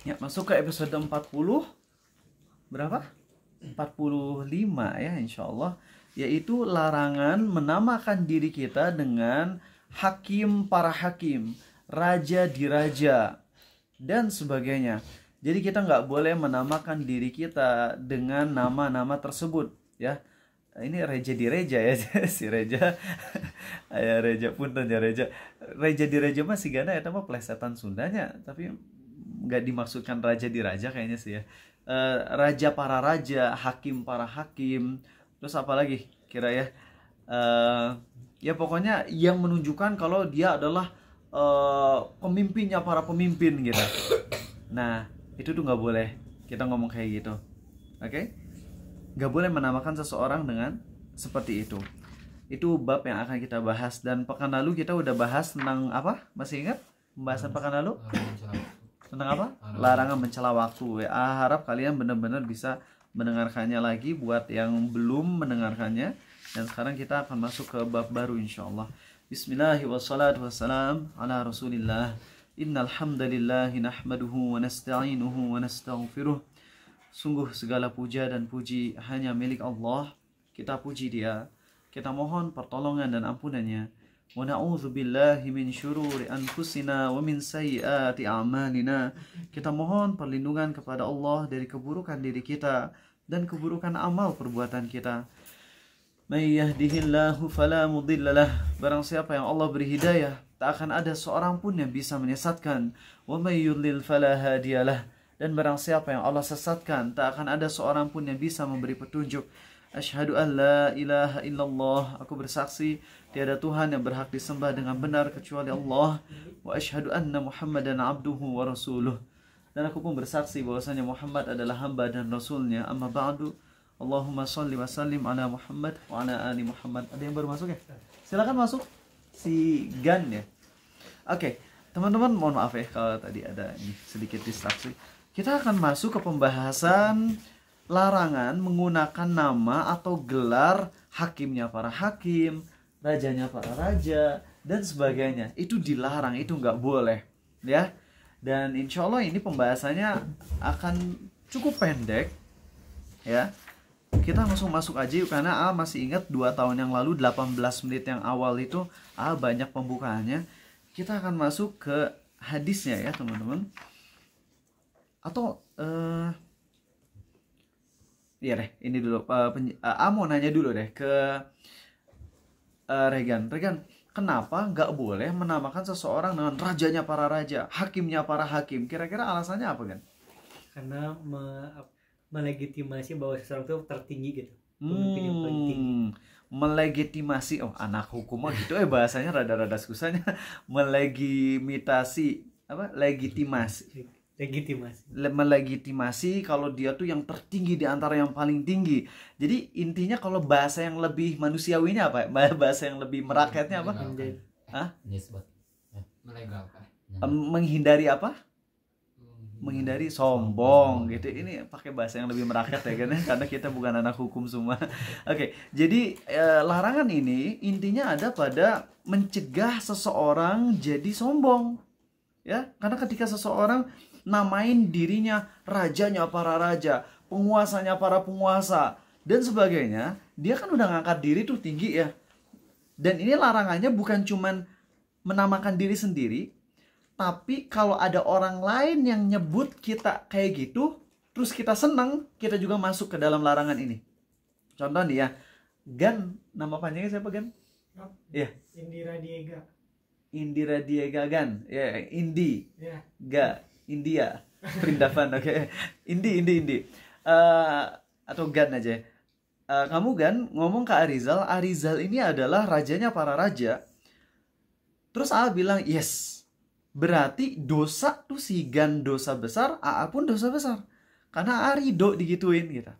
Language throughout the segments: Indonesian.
Ya, masuk ke episode 40 berapa? 45 ya insyaallah, yaitu larangan menamakan diri kita dengan hakim para hakim, raja diraja dan sebagainya. Jadi kita nggak boleh menamakan diri kita dengan nama-nama tersebut ya. Ini reja di reja ya si reja ya reja punten ya reja di reja mah sigana eta mah plesetan Sundanya, tapi nggak dimaksudkan raja di raja kayaknya sih ya. Raja para raja, hakim para hakim, terus apa lagi kira ya? Ya pokoknya yang menunjukkan kalau dia adalah pemimpinnya para pemimpin gitu. Nah itu tuh nggak boleh kita ngomong kayak gitu, oke? Nggak boleh menamakan seseorang dengan seperti itu. Itu bab yang akan kita bahas, dan pekan lalu kita udah bahas tentang apa? Masih ingat pembahasan pekan lalu? Tentang apa? Larangan mencela waktu. Harap kalian benar-benar bisa mendengarkannya lagi buat yang belum mendengarkannya. Dan sekarang kita akan masuk ke bab baru insyaallah. Bismillahirrahmanirrahim. Ala Rasulillah. Innal hamdalillahi nahmaduhu wa nasta'inuhu wa nastaghfiruh. Sungguh segala puja dan puji hanya milik Allah. Kita puji Dia. Kita mohon pertolongan dan ampunannya. Wa na'udzu billahi min syururi anfusina wa min sayyiati a'malina. Kita mohon perlindungan kepada Allah dari keburukan diri kita dan keburukan amal perbuatan kita. May yahdihillahu fala mudhillalah. Barang siapa yang Allah beri hidayah, tak akan ada seorang pun yang bisa menyesatkan. Wa may yudlil fala hadiyalah. Dan barang siapa yang Allah sesatkan, tak akan ada seorang pun yang bisa memberi petunjuk. Asyhadu an la ilaha illallah. Aku bersaksi tiada Tuhan yang berhak disembah dengan benar kecuali Allah. Wa asyhadu anna Muhammadan abduhu wa rasuluh. Dan aku pun bersaksi bahwasanya Muhammad adalah hamba dan rasulnya. Amma ba'du. Allahumma salli wa sallim ala Muhammad wa ala ali Muhammad. Ada yang baru masuk ya? Silakan masuk. Si Gan ya. Oke, teman-teman mohon maaf ya kalau tadi ada ini sedikit distraksi. Kita akan masuk ke pembahasan larangan menggunakan nama atau gelar hakimnya para hakim, rajanya para raja, dan sebagainya. Itu dilarang, itu nggak boleh ya. Dan insya Allah ini pembahasannya akan cukup pendek ya. Kita langsung masuk aja yuk, karena masih ingat 2 tahun yang lalu 18 menit yang awal itu banyak pembukaannya. Kita akan masuk ke hadisnya ya teman-teman. Atau iya deh, ini dulu mau nanya dulu deh ke Regan. Regan, kenapa nggak boleh menamakan seseorang dengan rajanya para raja, hakimnya para hakim? Kira-kira alasannya apa kan? Karena melegitimasi bahwa seseorang itu tertinggi gitu, pemimpin yang paling tinggi. Melegitimasi, anak hukum mah gitu bahasanya rada-rada susahnya. Melegitimasi apa? Melegitimasi kalau dia tuh yang tertinggi di antara yang paling tinggi. Jadi intinya kalau bahasa yang lebih manusiawinya apa? Bahasa yang lebih merakyatnya apa? Menghindari apa? Menghindari sombong gitu. Ini pakai bahasa yang lebih merakyat ya kan, karena kita bukan anak hukum semua. Oke, jadi larangan ini intinya ada pada mencegah seseorang jadi sombong. Ya, karena ketika seseorang namain dirinya rajanya para raja, penguasanya para penguasa dan sebagainya, dia kan udah ngangkat diri tuh tinggi ya. Dan ini larangannya bukan cuman menamakan diri sendiri, tapi kalau ada orang lain yang nyebut kita kayak gitu, terus kita seneng, kita juga masuk ke dalam larangan ini. Contoh nih ya, Gan, nama panjangnya siapa Gan? Iya. Indira Diega Gan, ya Indi, Ga, India, Perindavan, oke. Indi. Atau Gan aja. Kamu Gan ngomong ke Arizal ini adalah rajanya para raja. Terus bilang yes. Berarti dosa tuh si Gan dosa besar, pun dosa besar. Karena ridho digituin gitu.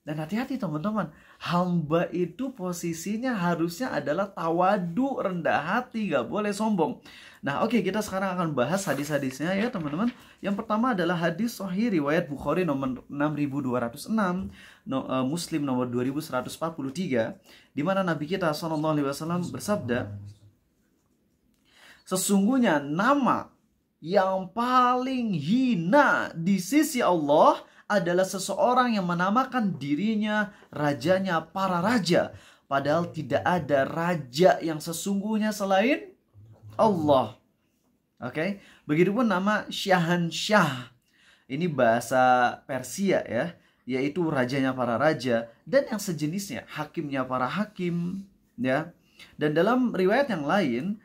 Dan hati-hati teman-teman, hamba itu posisinya harusnya adalah tawadu, rendah hati, gak boleh sombong. Nah oke, kita sekarang akan bahas hadis-hadisnya ya teman-teman. Yang pertama adalah hadis sahih riwayat Bukhari nomor 6206, Muslim nomor 2143, di mana Nabi kita SAW bersabda, sesungguhnya nama yang paling hina di sisi Allah adalah seseorang yang menamakan dirinya rajanya para raja. Padahal tidak ada raja yang sesungguhnya selain Allah. Oke, begitupun nama Syahansyah. Ini bahasa Persia ya, yaitu rajanya para raja dan yang sejenisnya, hakimnya para hakim ya. Dan dalam riwayat yang lain,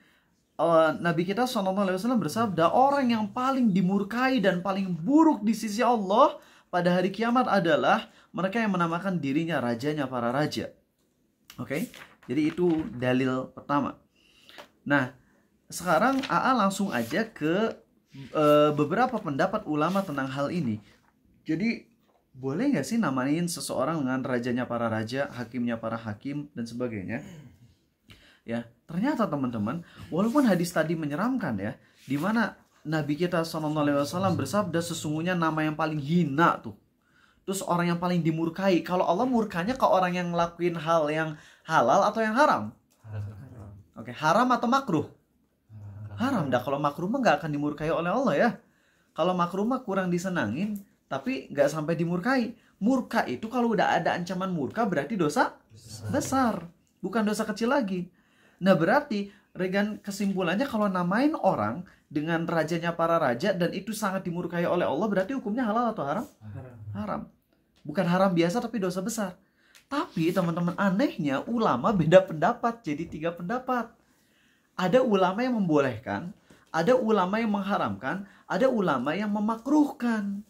Nabi kita SAW bersabda, orang yang paling dimurkai dan paling buruk di sisi Allah pada hari kiamat adalah mereka yang menamakan dirinya rajanya para raja. Oke, jadi itu dalil pertama. Nah, sekarang AA langsung aja ke beberapa pendapat ulama tentang hal ini. Jadi boleh nggak sih namain seseorang dengan rajanya para raja, hakimnya para hakim dan sebagainya? Ya, ternyata teman-teman, walaupun hadis tadi menyeramkan ya, di mana Nabi kita SAW bersabda sesungguhnya nama yang paling hina tuh, terus orang yang paling dimurkai. Kalau Allah murkanya ke orang yang ngelakuin hal yang halal atau yang haram? Oke, haram atau makruh? Haram dah. Kalau makruh mah nggak akan dimurkai oleh Allah ya. Kalau makruh mah kurang disenangin, tapi nggak sampai dimurkai. Murka itu kalau udah ada ancaman murka berarti dosa besar, bukan dosa kecil lagi. Nah berarti Regan kesimpulannya kalau namain orang dengan rajanya para raja dan itu sangat dimurkai oleh Allah, berarti hukumnya halal atau haram? Haram. Bukan haram biasa tapi dosa besar. Tapi teman-teman, anehnya ulama beda pendapat, jadi 3 pendapat. Ada ulama yang membolehkan, ada ulama yang mengharamkan, ada ulama yang memakruhkan.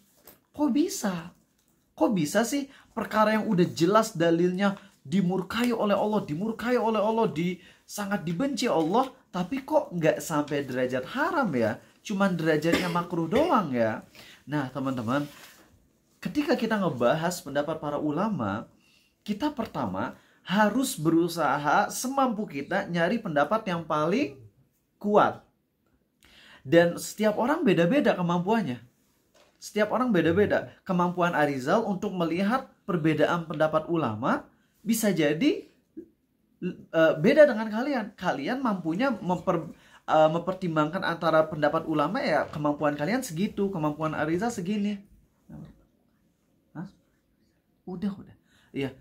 Kok bisa? Kok bisa sih perkara yang udah jelas dalilnya dimurkai oleh Allah, sangat dibenci Allah, tapi kok nggak sampai derajat haram ya? Cuman derajatnya makruh doang ya. Nah teman-teman, ketika kita ngebahas pendapat para ulama, kita pertama harus berusaha semampu kita nyari pendapat yang paling kuat. Dan setiap orang beda-beda kemampuannya. Setiap orang beda-beda. Kemampuan Arizal untuk melihat perbedaan pendapat ulama bisa jadi beda dengan kalian. Kalian mampunya mempertimbangkan antara pendapat ulama, ya kemampuan kalian segitu, kemampuan Arizal segini. Hah? Udah. Iya,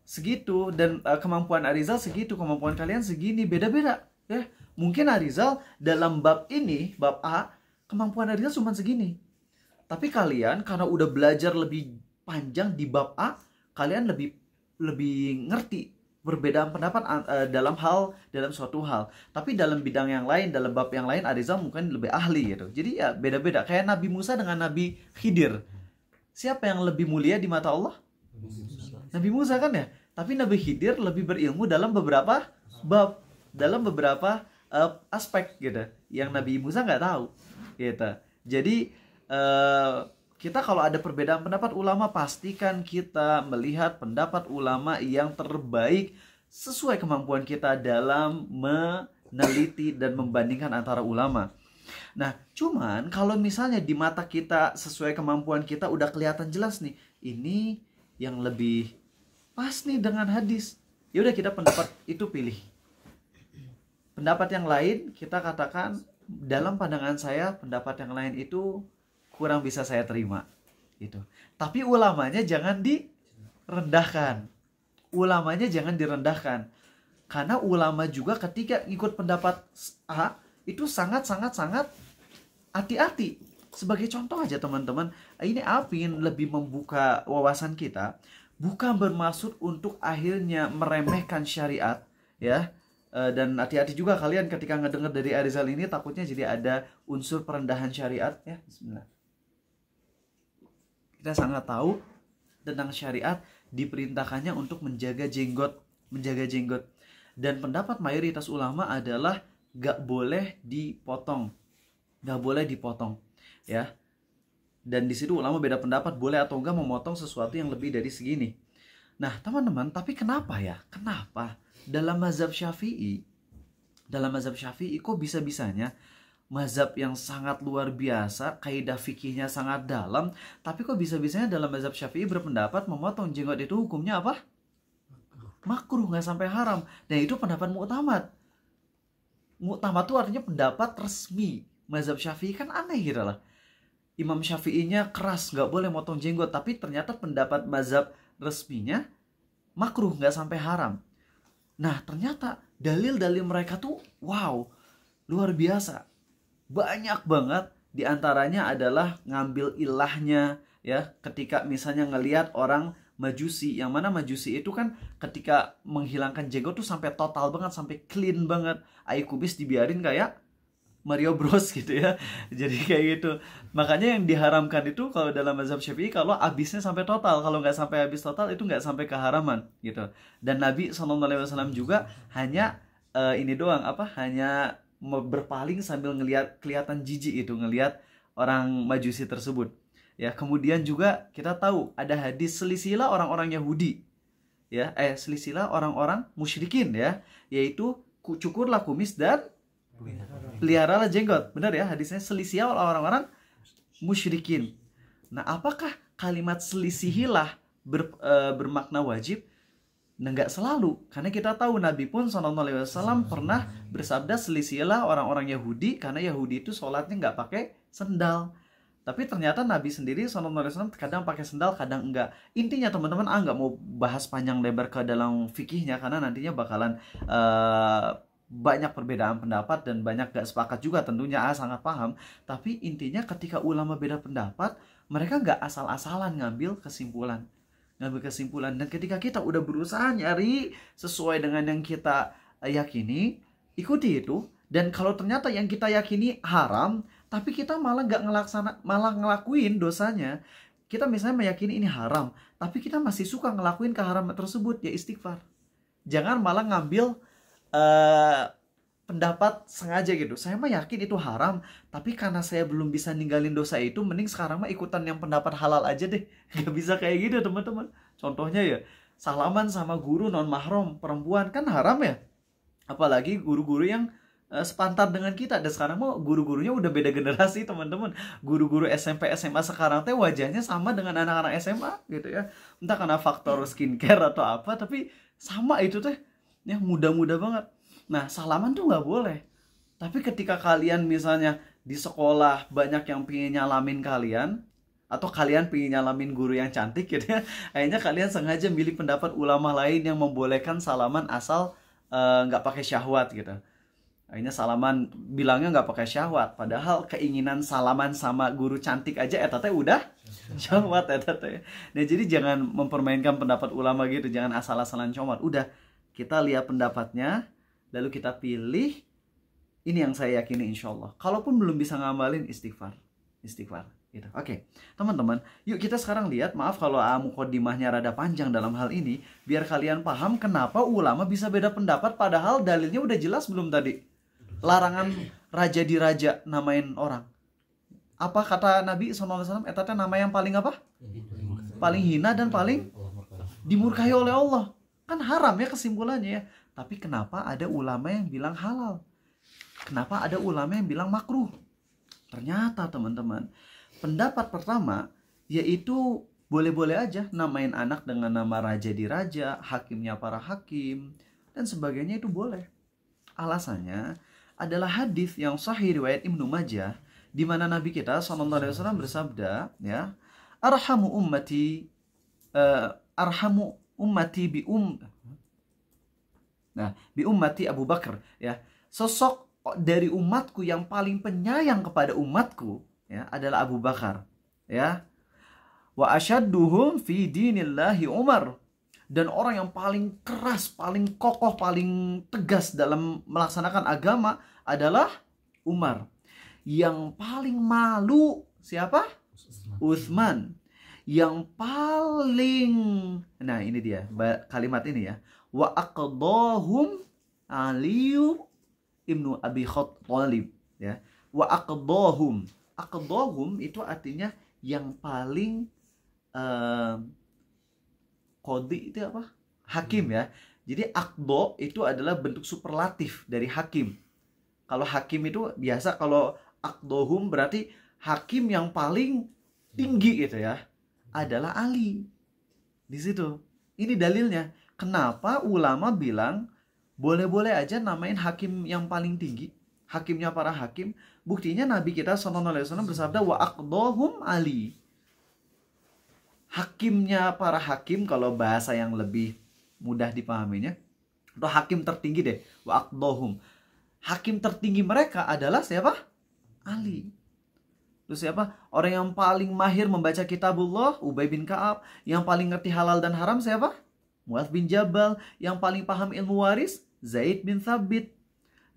segitu, dan kemampuan Arizal segitu, kemampuan kalian segini, beda-beda ya. Mungkin Arizal dalam bab ini, bab A, kemampuan Arizal cuma segini, tapi kalian karena udah belajar lebih panjang di bab A, kalian lebih ngerti perbedaan pendapat dalam suatu hal. Tapi dalam bidang yang lain, dalam bab yang lain, Arizal mungkin lebih ahli gitu. Jadi ya beda-beda. Kayak Nabi Musa dengan Nabi Khidir, siapa yang lebih mulia di mata Allah? Nabi Musa kan ya. Tapi Nabi Khidir lebih berilmu dalam beberapa bab, dalam beberapa aspek gitu, yang Nabi Musa nggak tahu gitu. Jadi kita kalau ada perbedaan pendapat ulama, pastikan kita melihat pendapat ulama yang terbaik sesuai kemampuan kita dalam meneliti dan membandingkan antara ulama. Nah, cuman kalau misalnya di mata kita sesuai kemampuan kita udah kelihatan jelas nih, ini yang lebih pas nih dengan hadis, ya udah kita pendapat itu pilih. Pendapat yang lain kita katakan, dalam pandangan saya pendapat yang lain itu kurang bisa saya terima gitu. Tapi ulamanya jangan direndahkan. Ulamanya jangan direndahkan. Karena ulama juga ketika ikut pendapat A itu sangat hati-hati. Sebagai contoh aja teman-teman, ini ingin lebih membuka wawasan kita, bukan bermaksud untuk akhirnya meremehkan syariat ya. Dan hati-hati juga kalian ketika ngedenger dari Arizal ini, takutnya jadi ada unsur perendahan syariat ya. Bismillah. Kita sangat tahu tentang syariat diperintahkannya untuk menjaga jenggot. Dan pendapat mayoritas ulama adalah gak boleh dipotong ya. Dan di situ ulama beda pendapat boleh atau enggak memotong sesuatu yang lebih dari segini. Nah teman-teman, tapi kenapa dalam mazhab Syafi'i kok bisa-bisanya mazhab yang sangat luar biasa, kaidah fikihnya sangat dalam, tapi kok bisa-bisanya dalam mazhab Syafi'i berpendapat memotong jenggot itu hukumnya apa? Makruh, nggak sampai haram. Dan itu pendapat mu'tamad. Mu'tamad itu artinya pendapat resmi, mazhab Syafi'i kan aneh gitu lah. Imam Syafi'inya keras, nggak boleh motong jenggot, tapi ternyata pendapat mazhab resminya makruh, nggak sampai haram. Nah, ternyata dalil-dalil mereka tuh wow, luar biasa. Banyak banget, diantaranya adalah ngambil ilahnya ya, ketika misalnya ngelihat orang Majusi, yang mana Majusi itu kan ketika menghilangkan jenggot tuh sampai total banget, sampai clean banget. Ai kubis dibiarin kayak Mario Bros gitu ya. Jadi kayak gitu. Makanya yang diharamkan itu kalau dalam mazhab Syafi'i kalau habisnya sampai total. Kalau nggak sampai habis total itu nggak sampai keharaman gitu. Dan Nabi SAW juga hanya ini doang apa? Hanya berpaling sambil ngelihat, kelihatan jijik itu ngelihat orang Majusi tersebut. Ya, kemudian juga kita tahu ada hadis selisilah orang-orang Yahudi. Ya, selisilah orang-orang musyrikin ya, yaitu cukurlah kumis dan peliharalah jenggot. Benar ya hadisnya, selisih orang-orang musyrikin. Nah, apakah kalimat selisihilah bermakna wajib? Nah, nggak selalu, karena kita tahu Nabi pun SAW pernah bersabda selisihilah orang-orang Yahudi, karena Yahudi itu sholatnya nggak pakai sendal. Tapi ternyata Nabi sendiri SAW kadang pakai sendal, kadang enggak. Intinya teman-teman, nggak mau bahas panjang lebar ke dalam fikihnya, karena nantinya bakalan banyak perbedaan pendapat dan banyak gak sepakat juga tentunya. Sangat paham. Tapi intinya ketika ulama beda pendapat, mereka nggak asal-asalan ngambil kesimpulan. Dan ketika kita udah berusaha nyari sesuai dengan yang kita yakini, ikuti itu. Dan kalau ternyata yang kita yakini haram, tapi kita malah malah ngelakuin dosanya. Kita misalnya meyakini ini haram, tapi kita masih suka ngelakuin keharaman tersebut, ya istighfar. Jangan malah ngambil pendapat sengaja gitu. Saya mah yakin itu haram, tapi karena saya belum bisa ninggalin dosa itu, mending sekarang mah ikutan yang pendapat halal aja deh. Gak bisa kayak gitu teman-teman. Contohnya ya, salaman sama guru non mahram perempuan kan haram ya. Apalagi guru-guru yang sepantar dengan kita. Dan sekarang mau guru-gurunya udah beda generasi teman-teman. Guru-guru SMP SMA sekarang teh wajahnya sama dengan anak-anak SMA gitu ya. Entah karena faktor skincare atau apa, tapi sama itu teh ya, muda-muda banget. Nah, salaman tuh nggak boleh. Tapi ketika kalian misalnya di sekolah banyak yang pingin nyalamin kalian, atau kalian pingin nyalamin guru yang cantik gitu ya, akhirnya kalian sengaja milih pendapat ulama lain yang membolehkan salaman asal nggak pakai syahwat gitu. Akhirnya salaman bilangnya nggak pakai syahwat, padahal keinginan salaman sama guru cantik aja teh udah syahwat teh. Nah, jadi jangan mempermainkan pendapat ulama gitu, jangan asal-asalan comot. Udah, kita lihat pendapatnya, lalu kita pilih ini yang saya yakini insya Allah. Kalaupun belum bisa ngamalin, istighfar gitu. Oke, teman-teman, yuk kita sekarang lihat. Maaf kalau muqaddimahnya rada panjang dalam hal ini, biar kalian paham kenapa ulama bisa beda pendapat, padahal dalilnya udah jelas belum tadi. Larangan raja di raja namain orang. Apa kata Nabi SAW? Eta nama yang paling apa? Paling hina dan paling dimurkai oleh Allah. Kan haram ya kesimpulannya ya. Tapi kenapa ada ulama yang bilang halal? Kenapa ada ulama yang bilang makruh? Ternyata teman-teman, pendapat pertama yaitu boleh-boleh aja namain anak dengan nama raja di raja, hakimnya para hakim, dan sebagainya, itu boleh. Alasannya adalah hadis yang sahih riwayat Ibnu Majah, di mana Nabi kita SAW bersabda, ya, arhamu ummati bi ummati Abu Bakar, ya, sosok dari umatku yang paling penyayang kepada umatku, ya, adalah Abu Bakar, ya. Wa asyadduhum fi dinillahi Umar, dan orang yang paling keras, paling kokoh, paling tegas dalam melaksanakan agama adalah Umar. Yang paling malu siapa? Utsman. Yang paling, nah ini dia kalimat ini ya, wa aqdahum Aliyu ibnu Abi Thalib, ya. Wa aqdahum itu artinya yang paling kodi itu apa? Hakim ya. Jadi akdo itu adalah bentuk superlatif dari hakim. Kalau hakim itu biasa, kalau akdohum berarti hakim yang paling tinggi gitu ya. Adalah Ali. Di situ. Ini dalilnya. Kenapa ulama bilang boleh-boleh aja namain hakim yang paling tinggi? hakimnya para hakim. Buktinya Nabi kita SAW bersabda wa aqdahum Ali. Hakimnya para hakim, kalau bahasa yang lebih mudah dipahaminya, atau hakim tertinggi deh, wa aqdahum. Hakim tertinggi mereka adalah siapa? Ali. Terus siapa? Orang yang paling mahir membaca kitabullah, Ubay bin Ka'ab. Yang paling ngerti halal dan haram siapa? Muadz bin Jabal. Yang paling paham ilmu waris, Zaid bin Thabit.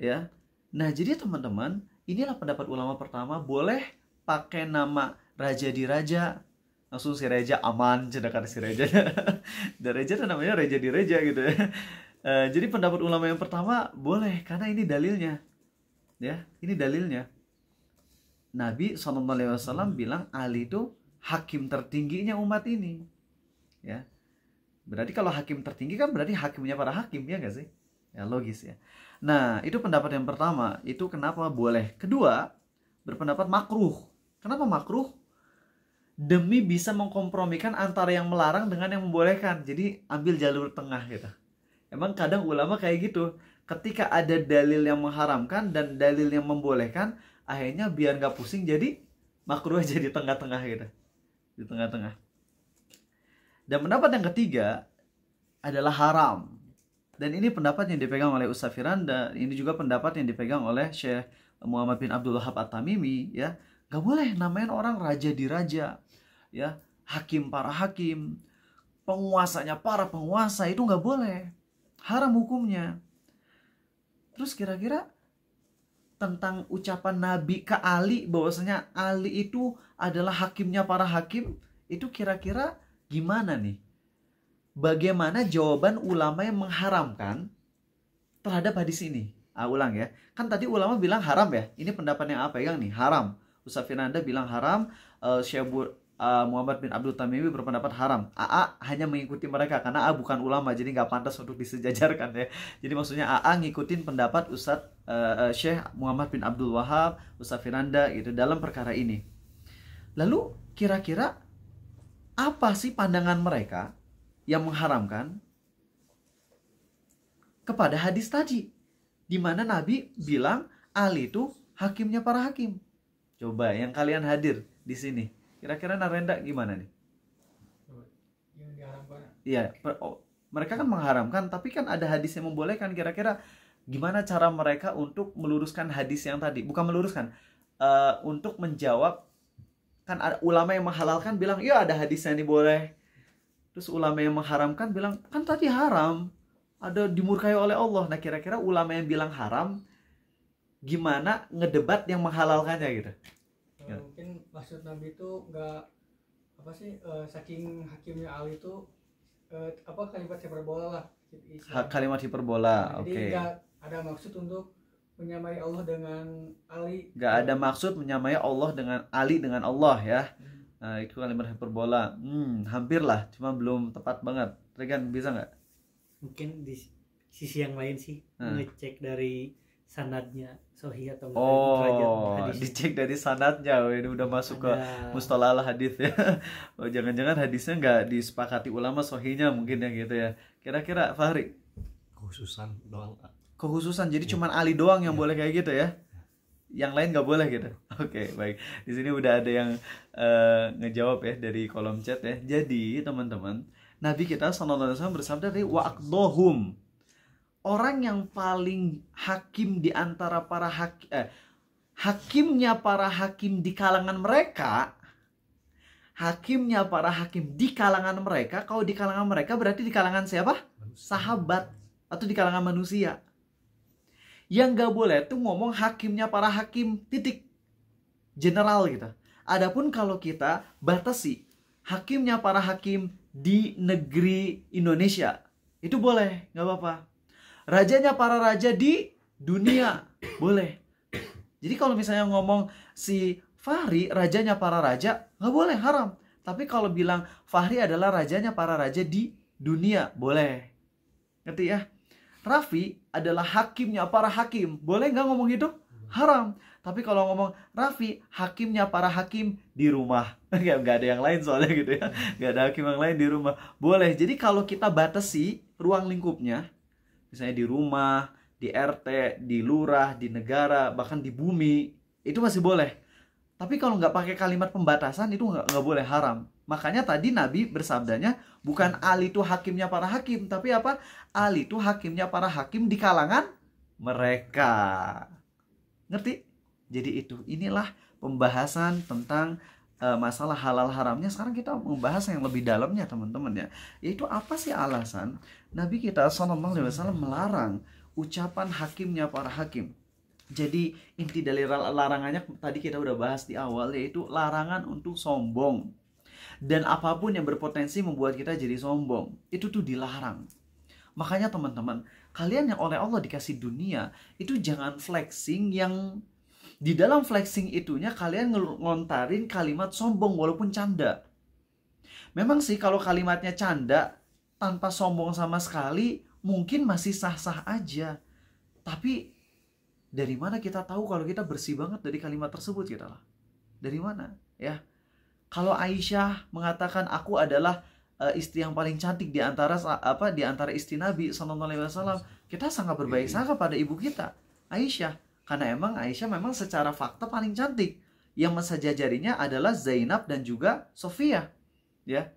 Ya. Nah, jadi teman-teman, inilah pendapat ulama pertama, boleh pakai nama raja di raja. Langsung si reja aman, sedangkan si reja. Dan reja itu namanya reja di reja gitu ya. Jadi pendapat ulama yang pertama boleh, karena ini dalilnya. Ya, ini dalilnya. Nabi SAW bilang Ali itu hakim tertingginya umat ini. Ya. Berarti kalau hakim tertinggi kan berarti hakimnya para hakim, ya nggak sih? Ya logis ya. Nah, itu pendapat yang pertama. Itu kenapa boleh. Kedua, berpendapat makruh. Kenapa makruh? Demi bisa mengkompromikan antara yang melarang dengan yang membolehkan. Jadi ambil jalur tengah gitu. Emang kadang ulama kayak gitu. Ketika ada dalil yang mengharamkan dan dalil yang membolehkan, akhirnya biar nggak pusing jadi makruh aja di tengah-tengah gitu. Di tengah-tengah. Dan pendapat yang ketiga adalah haram. Dan ini pendapat yang dipegang oleh Ustaz Firanda. Ini juga pendapat yang dipegang oleh Syekh Muhammad bin Abdul Wahab At-Tamimi. Ya, nggak boleh namain orang raja di raja. Ya, hakim para hakim, penguasanya para penguasa, itu nggak boleh. Haram hukumnya. Terus kira-kira tentang ucapan Nabi ke Ali bahwasanya Ali itu adalah hakimnya para hakim, itu kira-kira gimana nih? Bagaimana jawaban ulama yang mengharamkan terhadap hadis ini? Ulang ya. Kan tadi ulama bilang haram ya. Ini pendapat yang apa pegang nih? Haram. Ustaz Firanda bilang haram. Syekh Muhammad bin Abdul Tamimi berpendapat haram. AA hanya mengikuti mereka karena AA bukan ulama, jadi nggak pantas untuk disejajarkan ya. Jadi maksudnya AA ngikutin pendapat Ustaz Syekh Muhammad bin Abdul Wahab, Ustaz Firanda gitu dalam perkara ini. Lalu kira-kira apa sih pandangan mereka yang mengharamkan kepada hadis tadi, di mana Nabi bilang Ali itu hakimnya para hakim? Coba yang kalian hadir di sini, kira-kira Narenda gimana nih? Yang diharamkan. Iya, mereka kan mengharamkan, tapi kan ada hadis yang membolehkan. Kira-kira gimana cara mereka untuk meluruskan hadis yang tadi? Bukan meluruskan, untuk menjawab. Kan ada ulama yang menghalalkan bilang, iya ada hadis yang ini boleh. Terus ulama yang mengharamkan bilang, kan tadi haram, ada dimurkai oleh Allah. Nah kira-kira ulama yang bilang haram, gimana ngedebat yang menghalalkannya gitu? Mungkin maksud Nabi itu nggak apa sih, saking hakimnya Ali itu kalimat hiperbola lah. Kalimat hiperbola, Jadi oke. nggak ada maksud untuk menyamai Allah dengan Ali. Nggak ada maksud menyamai Allah dengan Ali dengan Allah ya. Nah, itu kalimat hiperbola. Hampir lah, cuma belum tepat banget. Regan bisa nggak? Mungkin di sisi yang lain sih ngecek dari sanadnya sahih atau enggak, hadis. Dicek dari sanadnya. Ini udah masuk ke mustalah hadis ya. Jangan-jangan hadisnya nggak disepakati ulama sahihnya mungkin ya gitu ya. Kira-kira Fahri? Khususan doang. Kekhususan, jadi cuman Ali doang yang boleh kayak gitu ya. Yang lain nggak boleh gitu. Oke, baik. Di sini udah ada yang ngejawab ya dari kolom chat ya. Jadi teman-teman, Nabi kita SAW bersabda dari wa aqdahum. Orang yang paling hakim di antara para hakim, hakimnya para hakim di kalangan mereka, hakimnya para hakim di kalangan mereka. Kalau di kalangan mereka berarti di kalangan siapa? Sahabat atau di kalangan manusia. Yang gak boleh tuh ngomong hakimnya para hakim titik, general gitu. Adapun kalau kita batasi hakimnya para hakim di negeri Indonesia, itu boleh, gak apa-apa. Rajanya para raja di dunia, boleh. Jadi kalau misalnya ngomong si Fahri rajanya para raja, gak boleh, haram. Tapi kalau bilang Fahri adalah rajanya para raja di dunia, boleh. Ngerti ya? Raffi adalah hakimnya para hakim. Boleh nggak ngomong gitu? Haram. Tapi kalau ngomong Raffi hakimnya para hakim di rumah, nggak ada yang lain soalnya gitu ya. Nggak ada hakim yang lain di rumah. Boleh. Jadi kalau kita batasi ruang lingkupnya, misalnya di rumah, di RT, di lurah, di negara, bahkan di bumi, itu masih boleh. Tapi kalau nggak pakai kalimat pembatasan itu nggak boleh, haram. Makanya tadi Nabi bersabdanya bukan Ali itu hakimnya para hakim, tapi apa? Ali itu hakimnya para hakim di kalangan mereka. Ngerti? Jadi inilah pembahasan tentang masalah halal haramnya. Sekarang kita membahas yang lebih dalamnya teman-teman ya. Yaitu apa sih alasan Nabi kita SAW melarang ucapan hakimnya para hakim. Jadi inti dari larangannya tadi kita udah bahas di awal, yaitu larangan untuk sombong. Dan apapun yang berpotensi membuat kita jadi sombong, itu tuh dilarang. Makanya teman-teman, kalian yang oleh Allah dikasih dunia, itu jangan flexing yang di dalam flexing itunya kalian ngelontarin kalimat sombong walaupun canda. Memang sih kalau kalimatnya canda tanpa sombong sama sekali mungkin masih sah-sah aja. Tapi dari mana kita tahu kalau kita bersih banget dari kalimat tersebut kita lah? Dari mana? Ya. Kalau Aisyah mengatakan aku adalah istri yang paling cantik di antara istri Nabi SAW, kita sangat berbaik sangka pada ibu kita Aisyah. Karena emang Aisyah memang secara fakta paling cantik. Yang mensajajarinya adalah Zainab dan juga Sofia. Ya.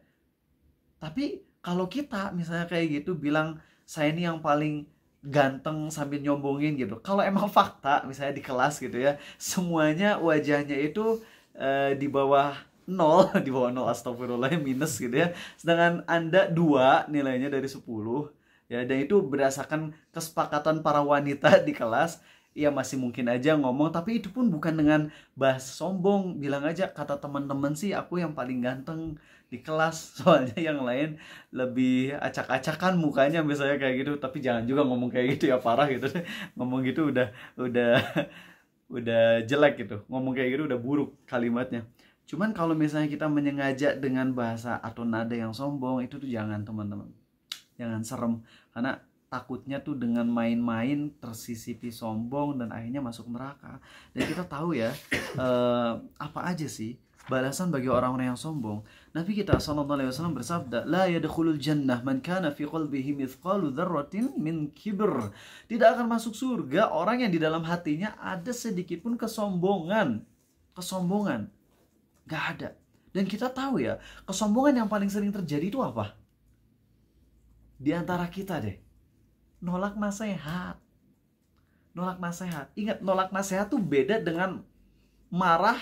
Tapi kalau kita misalnya kayak gitu bilang saya ini yang paling ganteng sambil nyombongin gitu. Kalau emang fakta misalnya di kelas gitu ya, semuanya wajahnya itu di bawah 0, di bawah 0 astagfirullah minus gitu ya. Sedangkan Anda 2 nilainya dari 10 ya, dan itu berdasarkan kesepakatan para wanita di kelas. Ya masih mungkin aja ngomong, tapi itu pun bukan dengan bahas sombong. Bilang aja kata teman-teman sih aku yang paling ganteng di kelas, soalnya yang lain lebih acak-acakan mukanya misalnya kayak gitu. Tapi jangan juga ngomong kayak gitu ya, parah gitu. Ngomong gitu udah jelek gitu. Ngomong kayak gitu udah buruk kalimatnya. Cuman kalau misalnya kita menyengaja dengan bahasa atau nada yang sombong, itu tuh jangan teman-teman. Jangan serem, karena takutnya tuh dengan main-main tersisipi sombong dan akhirnya masuk neraka. Dan kita tahu ya, apa aja sih balasan bagi orang-orang yang sombong. Nabi kita SAW bersabda, la yadkhulul jannah man kana fi qalbihi mithqalu dzarratin min kibr. Tidak akan masuk surga orang yang di dalam hatinya ada sedikit pun kesombongan. Kesombongan gak ada. Dan kita tahu ya, kesombongan yang paling sering terjadi itu apa? Di antara kita deh, nolak nasihat. Nolak nasihat. Ingat, nolak nasihat tuh beda dengan marah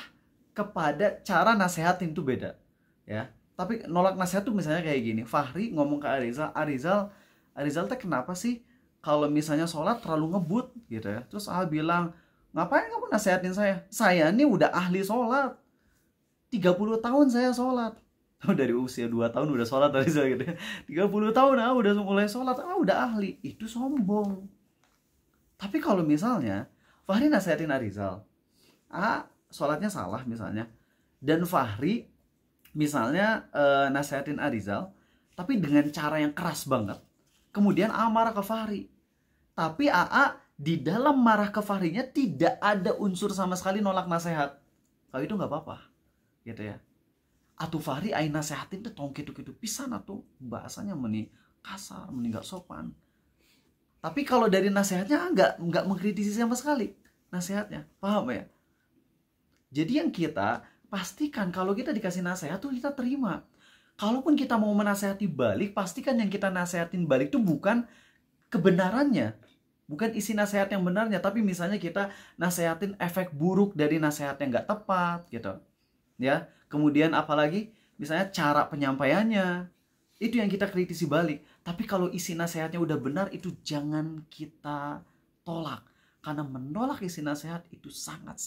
kepada cara nasihatin, tuh beda. Ya. Tapi nolak nasihat tuh misalnya kayak gini. Fahri ngomong ke Arizal teh kenapa sih kalau misalnya sholat terlalu ngebut gitu ya. Terus bilang, ngapain kamu nasihatin saya? Saya ini udah ahli sholat. 30 tahun saya sholat. Dari usia 2 tahun udah sholat tadi saya gitu. 30 tahun udah mulai sholat, udah ahli. Itu sombong. Tapi kalau misalnya Fahri nasihatin Arizal, sholatnya salah misalnya, dan Fahri misalnya nasihatin Arizal tapi dengan cara yang keras banget, kemudian marah ke Fahri, tapi di dalam marah ke Fahrinya tidak ada unsur sama sekali nolak nasihat, kalau itu nggak apa-apa gitu ya. Atuh Fahri aing nasehatin teh tong kitu-kitu pisan atuh, bahasanya meni kasar, meni gak sopan. Tapi kalau dari nasihatnya enggak mengkritisi sama sekali nasihatnya. Paham ya? Jadi yang kita pastikan kalau kita dikasih nasihat tuh kita terima. Kalaupun kita mau menasehati balik, pastikan yang kita nasehatin balik itu bukan kebenarannya. Bukan isi nasihat yang benarnya, tapi misalnya kita nasehatin efek buruk dari nasihat yang enggak tepat gitu. Ya. Kemudian apalagi misalnya cara penyampaiannya, itu yang kita kritisi balik. Tapi kalau isi nasihatnya udah benar, itu jangan kita tolak. Karena menolak isi nasihat itu sangat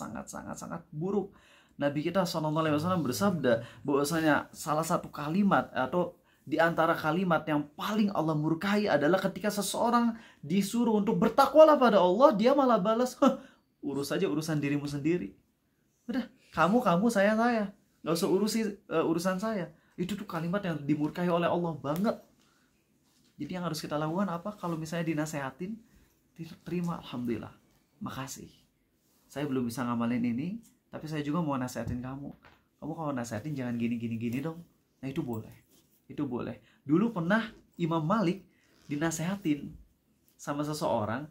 buruk. Nabi kita SAW bersabda bahwasanya salah satu kalimat atau di antara kalimat yang paling Allah murkai adalah ketika seseorang disuruh untuk bertakwalah pada Allah, dia malah balas, urus aja urusan dirimu sendiri. Udah, kamu, saya. Gak usah urusan saya. Itu tuh kalimat yang dimurkai oleh Allah banget. Jadi yang harus kita lakukan apa? Kalau misalnya dinasehatin, terima, alhamdulillah, makasih. Saya belum bisa ngamalin ini, tapi saya juga mau nasehatin kamu. Kamu kalau nasehatin jangan gini dong. Nah itu boleh. Itu boleh. Dulu pernah Imam Malik dinasehatin sama seseorang,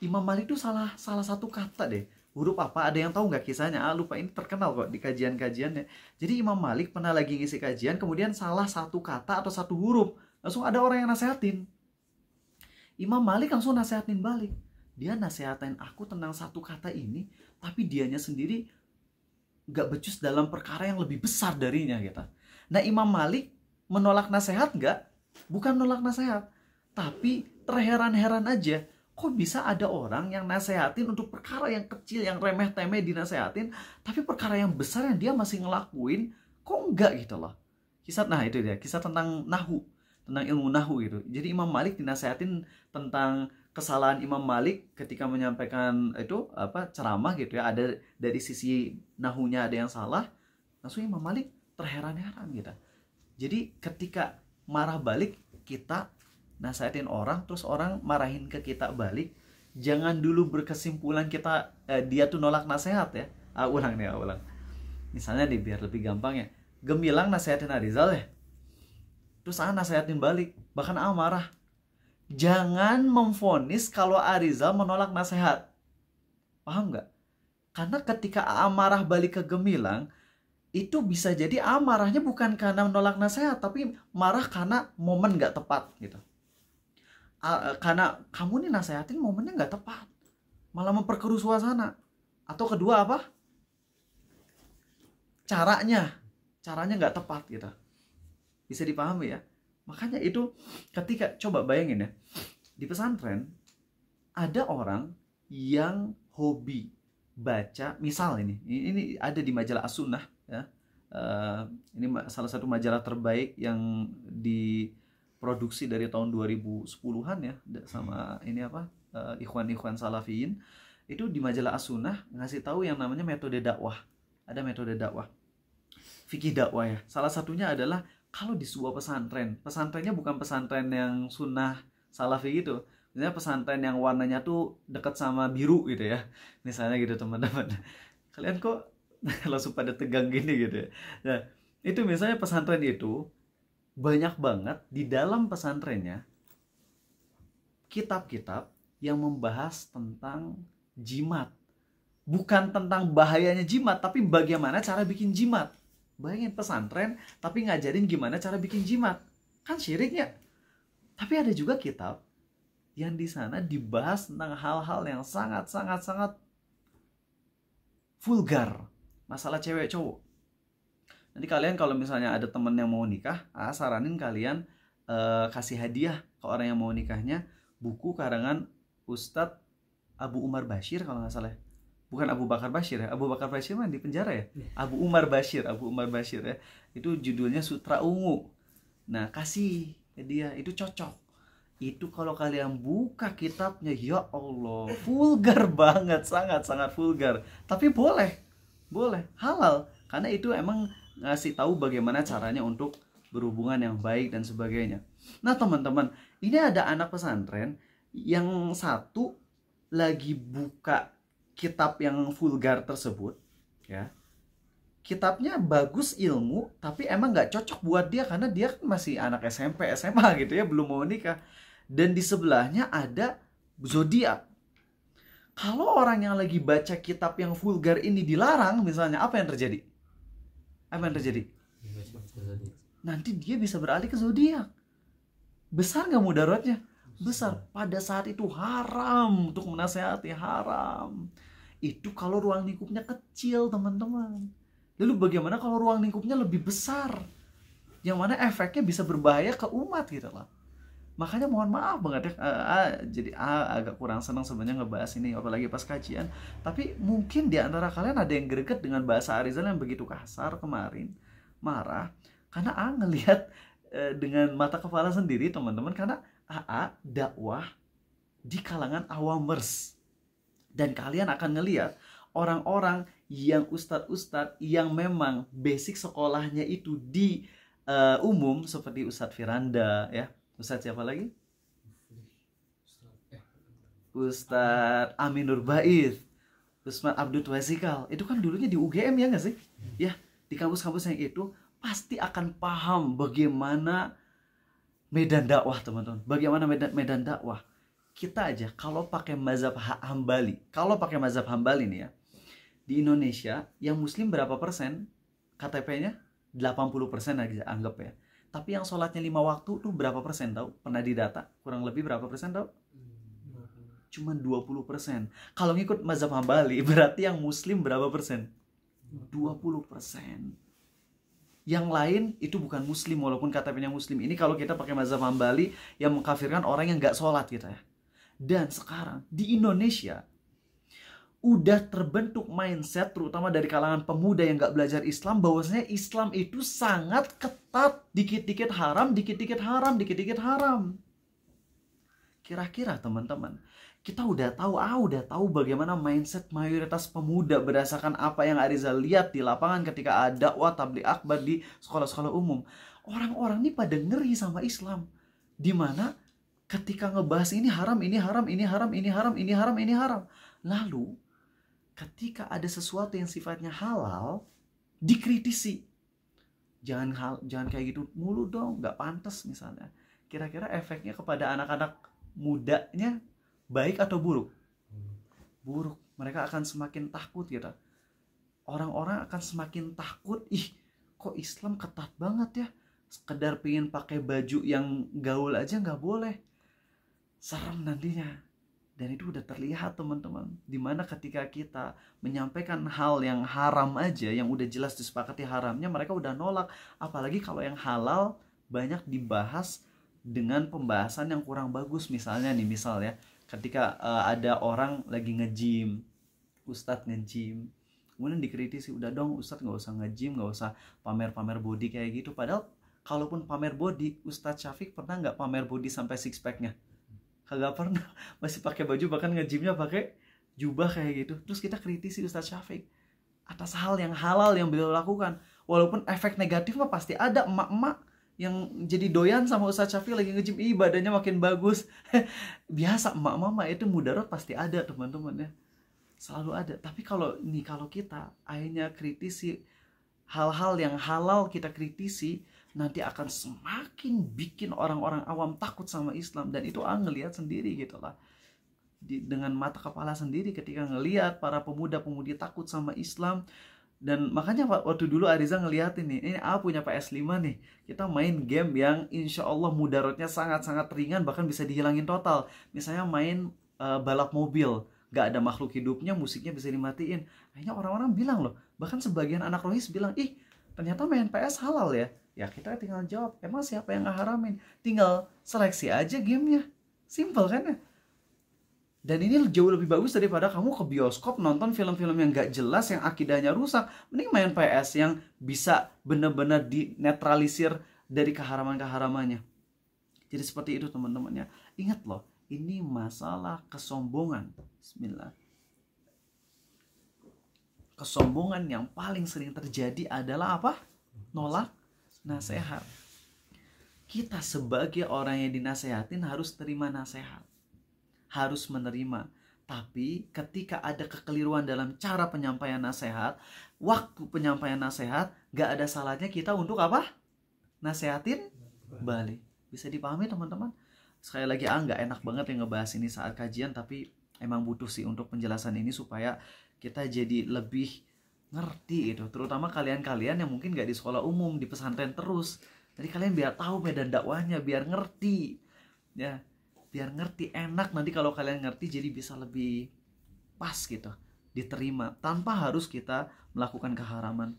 Imam Malik itu salah satu kata deh. Huruf apa? Ada yang tahu nggak kisahnya? Lupa, ini terkenal kok di kajian-kajiannya. Jadi Imam Malik pernah lagi ngisi kajian, kemudian salah satu kata atau satu huruf. Langsung ada orang yang nasehatin. Imam Malik langsung nasehatin balik. Dia nasehatin aku tentang satu kata ini, tapi dianya sendiri nggak becus dalam perkara yang lebih besar darinya gitu. Nah, Imam Malik menolak nasihat nggak? Bukan menolak nasihat, tapi terheran-heran aja. Kok bisa ada orang yang nasehatin untuk perkara yang kecil, yang remeh-temeh dinasehatin, tapi perkara yang besar yang dia masih ngelakuin, kok enggak gitu loh. Nah itu dia, kisah tentang nahu, tentang ilmu nahu gitu. Jadi Imam Malik dinasehatin tentang kesalahan Imam Malik ketika menyampaikan itu ceramah gitu ya, ada dari sisi nahunya ada yang salah, langsung Imam Malik terheran-heran gitu. Jadi ketika marah balik, kita nasehatin orang, terus orang marahin ke kita balik, jangan dulu berkesimpulan kita dia tuh nolak nasihat ya. Ulang. Misalnya nih biar lebih gampang ya, Gemilang nasehatin Arizal ya, terus nasehatin balik, bahkan marah. Jangan memvonis kalau Arizal menolak nasihat. Paham nggak? Karena ketika marah balik ke Gemilang, itu bisa jadi marahnya bukan karena menolak nasihat, tapi marah karena momen nggak tepat gitu. Karena kamu nih nasehatin momennya nggak tepat, malah memperkeruh suasana. Atau kedua apa? Caranya nggak tepat gitu. Bisa dipahami ya. Makanya itu ketika coba bayangin ya, di pesantren ada orang yang hobi baca, misal ini ada di majalah As-Sunnah ya. Ini salah satu majalah terbaik yang diproduksi dari tahun 2010-an ya, sama ini ikhwan-ikhwan salafiyin. Itu di majalah As-Sunnah ngasih tahu yang namanya metode dakwah. Ada metode dakwah, fikih dakwah ya. Salah satunya adalah kalau di sebuah pesantrennya bukan pesantren yang sunnah salafi gitu. Misalnya pesantren yang warnanya tuh dekat sama biru gitu ya. Misalnya gitu teman-teman. Kalian kok langsung pada tegang gini gitu ya. Nah, itu misalnya pesantren itu banyak banget di dalam pesantrennya kitab-kitab yang membahas tentang jimat. Bukan tentang bahayanya jimat, tapi bagaimana cara bikin jimat. Bayangin pesantren tapi ngajarin gimana cara bikin jimat. Kan syiriknya. Tapi ada juga kitab yang di sana dibahas tentang hal-hal yang sangat vulgar. Masalah cewek cowok. Nanti kalian kalau misalnya ada temen yang mau nikah, saranin kalian kasih hadiah ke orang yang mau nikahnya buku karangan Ustadz Abu Umar Bashir kalau nggak salah. Bukan Abu Bakar Bashir ya. Abu Bakar Bashir mah di penjara ya. Abu Umar Bashir ya. Itu judulnya Sutra Ungu. Nah, kasih dia, itu cocok. Itu kalau kalian buka kitabnya, ya Allah, vulgar banget, sangat vulgar. Tapi boleh, halal, karena itu emang ngasih tahu bagaimana caranya untuk berhubungan yang baik dan sebagainya. Nah, teman-teman, ini ada anak pesantren yang satu lagi buka kitab yang vulgar tersebut ya. Kitabnya bagus ilmu, tapi emang nggak cocok buat dia karena dia kan masih anak SMP, SMA gitu ya, belum mau nikah. Dan di sebelahnya ada zodiak. Kalau orang yang lagi baca kitab yang vulgar ini dilarang misalnya, apa yang terjadi? Nanti dia bisa beralih ke zodiak. Besar nggak mudaratnya? Besar. Pada saat itu haram untuk menasehati, haram. Itu kalau ruang lingkupnya kecil, teman-teman. Lalu bagaimana kalau ruang lingkupnya lebih besar? Yang mana efeknya bisa berbahaya ke umat gitu loh. Makanya mohon maaf banget ya, jadi agak kurang senang sebenarnya ngebahas ini apalagi pas kajian. Tapi mungkin di antara kalian ada yang greget dengan bahasa Arizal yang begitu kasar kemarin, marah karena ngelihat dengan mata kepala sendiri teman-teman, karena dakwah di kalangan awamers. Dan kalian akan ngelihat orang-orang yang ustadz-ustadz yang memang basic sekolahnya itu di umum, seperti Ustadz Firanda ya. Ustadz siapa lagi? Ustadz Aminur Baiz, Ustadz Abdul Wasikal. Itu kan dulunya di UGM ya nggak sih? Ya, di kampus-kampus yang itu pasti akan paham bagaimana medan dakwah teman-teman. Bagaimana medan dakwah. kita aja kalau pakai mazhab Hambali, nih ya, di Indonesia yang muslim berapa persen KTP-nya? 80% aja anggap ya. Tapi yang sholatnya 5 waktu tuh berapa persen tahu? Pernah didata? Kurang lebih berapa persen tahu? Cuman 20%. Kalau ngikut mazhab Hambali berarti yang muslim berapa persen? 20%. Yang lain itu bukan muslim walaupun KTP-nya muslim. Ini kalau kita pakai mazhab Hambali yang mengkafirkan orang yang nggak sholat gitu ya. Dan sekarang di Indonesia udah terbentuk mindset terutama dari kalangan pemuda yang nggak belajar Islam, bahwasanya Islam itu sangat ketat, dikit-dikit haram, dikit-dikit haram, dikit-dikit haram. Kira-kira teman-teman, kita udah tahu bagaimana mindset mayoritas pemuda berdasarkan apa yang Ariza lihat di lapangan ketika ada dakwah tabligh akbar di sekolah-sekolah umum. Orang-orang ini pada ngeri sama Islam, dimana ketika ngebahas ini haram, ini haram, ini haram, ini haram, ini haram, ini haram. Lalu ketika ada sesuatu yang sifatnya halal, dikritisi. Jangan kayak gitu mulu dong, nggak pantas misalnya. Kira-kira efeknya kepada anak-anak mudanya baik atau buruk? Buruk. Mereka akan semakin takut gitu. Orang-orang akan semakin takut. Ih, kok Islam ketat banget ya? Sekedar pengen pakai baju yang gaul aja nggak boleh. Serem nantinya. Dan itu udah terlihat teman-teman, dimana ketika kita menyampaikan hal yang haram aja, yang udah jelas disepakati haramnya, mereka udah nolak. Apalagi kalau yang halal banyak dibahas dengan pembahasan yang kurang bagus. Misalnya nih, ketika ada orang lagi nge-gym, Ustadz nge-gym, kemudian dikritisi, udah dong Ustadz nggak usah nge-gym, nggak usah pamer-pamer body kayak gitu. Padahal kalaupun pamer body, Ustadz Syafiq pernah nggak pamer body sampai six pack-nya? Kagak pernah, masih pakai baju, bahkan nge-gymnya pakai jubah kayak gitu. Terus kita kritisi Ustadz Syafiq atas hal yang halal yang beliau lakukan. Walaupun efek negatif mah pasti ada, emak-emak yang jadi doyan sama Ustadz Syafiq lagi nge-gym, badannya makin bagus. Biasa, emak-emak itu mudarat pasti ada teman-teman ya, selalu ada. Tapi kalau kita akhirnya kritisi hal-hal yang halal, kita kritisi, nanti akan semakin bikin orang-orang awam takut sama Islam. Dan itu ngelihat sendiri gitu lah, dengan mata kepala sendiri ketika ngelihat para pemuda-pemudi takut sama Islam. Dan makanya waktu dulu Ariza ngeliatin nih, ini punya PS5 nih, kita main game yang insya Allah mudaratnya sangat-sangat ringan, bahkan bisa dihilangin total. Misalnya main balap mobil, gak ada makhluk hidupnya, musiknya bisa dimatiin. Akhirnya orang-orang bilang loh, bahkan sebagian anak rohis bilang, ih ternyata main PS halal ya. Ya kita tinggal jawab, emang siapa yang ngeharamin? Tinggal seleksi aja gamenya. Simple kan ya? Dan ini jauh lebih bagus daripada kamu ke bioskop nonton film-film yang gak jelas, yang akidahnya rusak. Mending main PS yang bisa benar-benar dinetralisir dari keharaman-keharamannya. Jadi seperti itu teman-teman ya. Ingat loh, ini masalah kesombongan. Bismillah. Kesombongan yang paling sering terjadi adalah apa? Nolak nasihat. Kita sebagai orang yang dinasehatin harus terima nasihat, harus menerima. Tapi ketika ada kekeliruan dalam cara penyampaian nasihat, waktu penyampaian nasihat, gak ada salahnya kita untuk apa? Nasehatin balik. Bisa dipahami teman-teman? Sekali lagi gak enak banget yang ngebahas ini saat kajian, tapi emang butuh sih untuk penjelasan ini supaya kita jadi lebih ngerti itu, terutama kalian-kalian yang mungkin gak di sekolah umum, di pesantren terus. Jadi kalian biar tahu medan dakwahnya, biar ngerti ya, biar ngerti, enak nanti kalau kalian ngerti, jadi bisa lebih pas gitu, diterima tanpa harus kita melakukan keharaman.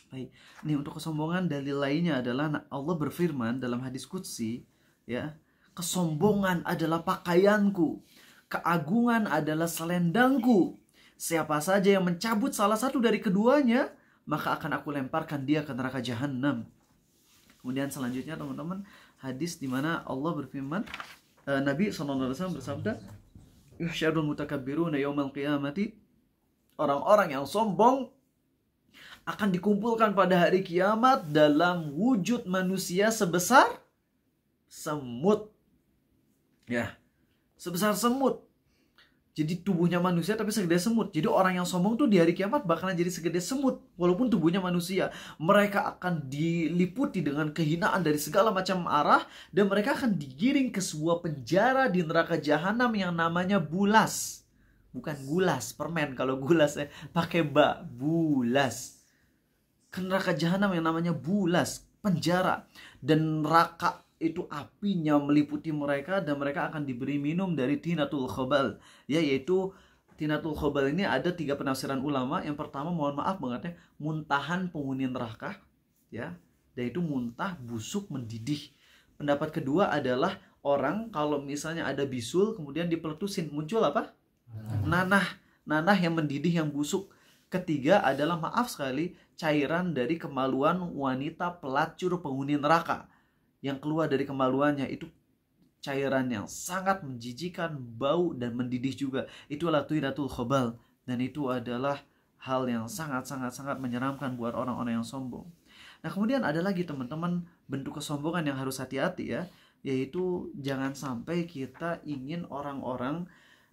Baik, nih untuk kesombongan dalil lainnya adalah Allah berfirman dalam hadis qudsi ya, kesombongan adalah pakaianku, keagungan adalah selendangku. Siapa saja yang mencabut salah satu dari keduanya, maka akan aku lemparkan dia ke neraka jahanam. Kemudian selanjutnya teman-teman, hadis di mana Allah berfirman, Nabi SAW bersabda, yuhsyarul mutakabbiruna yaumal qiyamati, orang-orang yang sombong akan dikumpulkan pada hari kiamat dalam wujud manusia sebesar semut. Ya, sebesar semut. Jadi tubuhnya manusia tapi segede semut. Jadi orang yang sombong tuh di hari kiamat bakalan jadi segede semut walaupun tubuhnya manusia. Mereka akan diliputi dengan kehinaan dari segala macam arah dan mereka akan digiring ke sebuah penjara di neraka jahanam yang namanya bulas. Bukan gulas, permen. Kalau gulas pakai bulas. Ke neraka jahanam yang namanya bulas, penjara. Dan neraka itu apinya meliputi mereka dan mereka akan diberi minum dari tinatul khobal, ya, yaitu tinatul khobal ini ada 3 penafsiran ulama. Yang pertama, mohon maaf bangetnya, muntahan penghuni neraka, ya, dan itu muntah, busuk, mendidih. Pendapat kedua adalah orang kalau misalnya ada bisul kemudian dipeletusin, muncul apa? Nanah yang mendidih, yang busuk. Ketiga adalah, maaf sekali, cairan dari kemaluan wanita pelacur penghuni neraka. Yang keluar dari kemaluannya itu cairan yang sangat menjijikan, bau dan mendidih juga. Itulah tinatul khobal, dan itu adalah hal yang sangat menyeramkan buat orang-orang yang sombong. Nah, kemudian ada lagi teman-teman bentuk kesombongan yang harus hati-hati, ya, yaitu jangan sampai kita ingin orang-orang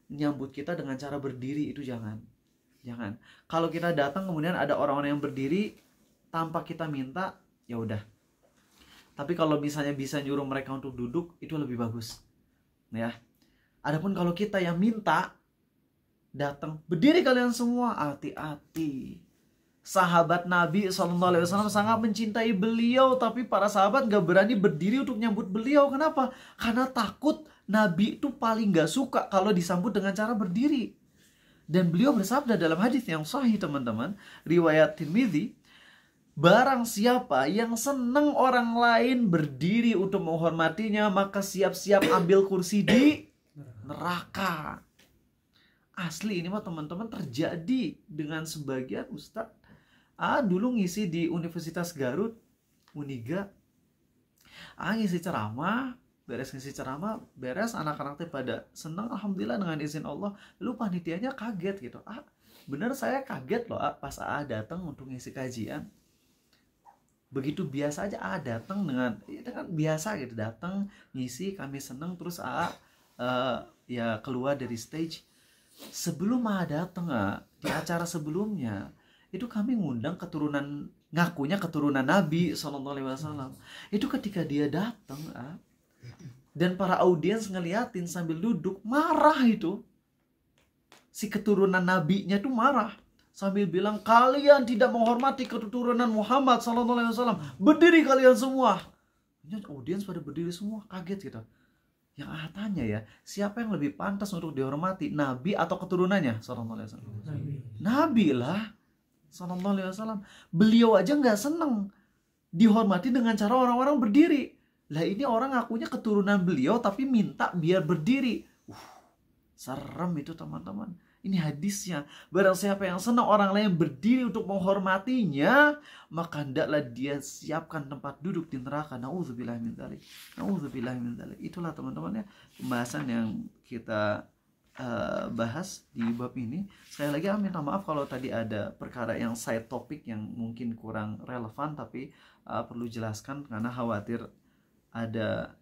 nyambut kita dengan cara berdiri. Itu jangan. Kalau kita datang kemudian ada orang-orang yang berdiri tanpa kita minta, ya udah. Tapi kalau misalnya bisa nyuruh mereka untuk duduk, itu lebih bagus, ya. Adapun kalau kita yang minta, datang, berdiri kalian semua, hati-hati. Sahabat Nabi SAW sangat mencintai beliau, tapi para sahabat gak berani berdiri untuk nyambut beliau. Kenapa? Karena takut Nabi itu paling gak suka kalau disambut dengan cara berdiri. Dan beliau bersabda dalam hadis yang sahih, teman-teman, riwayat Tirmidzi, barang siapa yang senang orang lain berdiri untuk menghormatinya, maka siap-siap ambil kursi di neraka. Asli ini mah teman-teman terjadi dengan sebagian ustadz. Dulu ngisi di Universitas Garut, Uniga. Ngisi ceramah, beres anak-anak teh pada senang, alhamdulillah dengan izin Allah. Lalu panitianya kaget gitu. Bener saya kaget loh pas datang untuk ngisi kajian. Begitu biasa aja datang dengan biasa gitu, datang ngisi, kami seneng, terus ya keluar dari stage. Sebelum datang di acara sebelumnya itu kami ngundang ngakunya keturunan Nabi SAW. Itu ketika dia datang dan para audiens ngeliatin sambil duduk, marah itu si keturunan Nabinya tuh marah. Sambil bilang, kalian tidak menghormati keturunan Muhammad SAW. Berdiri kalian semua. Audiens pada berdiri semua, kaget gitu. Yang tanya ya, siapa yang lebih pantas untuk dihormati, Nabi atau keturunannya SAW? Nabi lah SAW. Beliau aja gak seneng dihormati dengan cara orang-orang berdiri. Lah ini orang ngakunya keturunan beliau tapi minta biar berdiri. Serem itu teman-teman. Ini hadisnya. Barang siapa yang senang orang lain berdiri untuk menghormatinya, maka hendaklah dia siapkan tempat duduk di neraka. Nauzubillah min dzalik. Nauzubillah min dzalik. Itulah teman-teman ya pembahasan yang kita bahas di bab ini. Sekali lagi minta maaf kalau tadi ada perkara yang side topic yang mungkin kurang relevan, tapi perlu jelaskan karena khawatir ada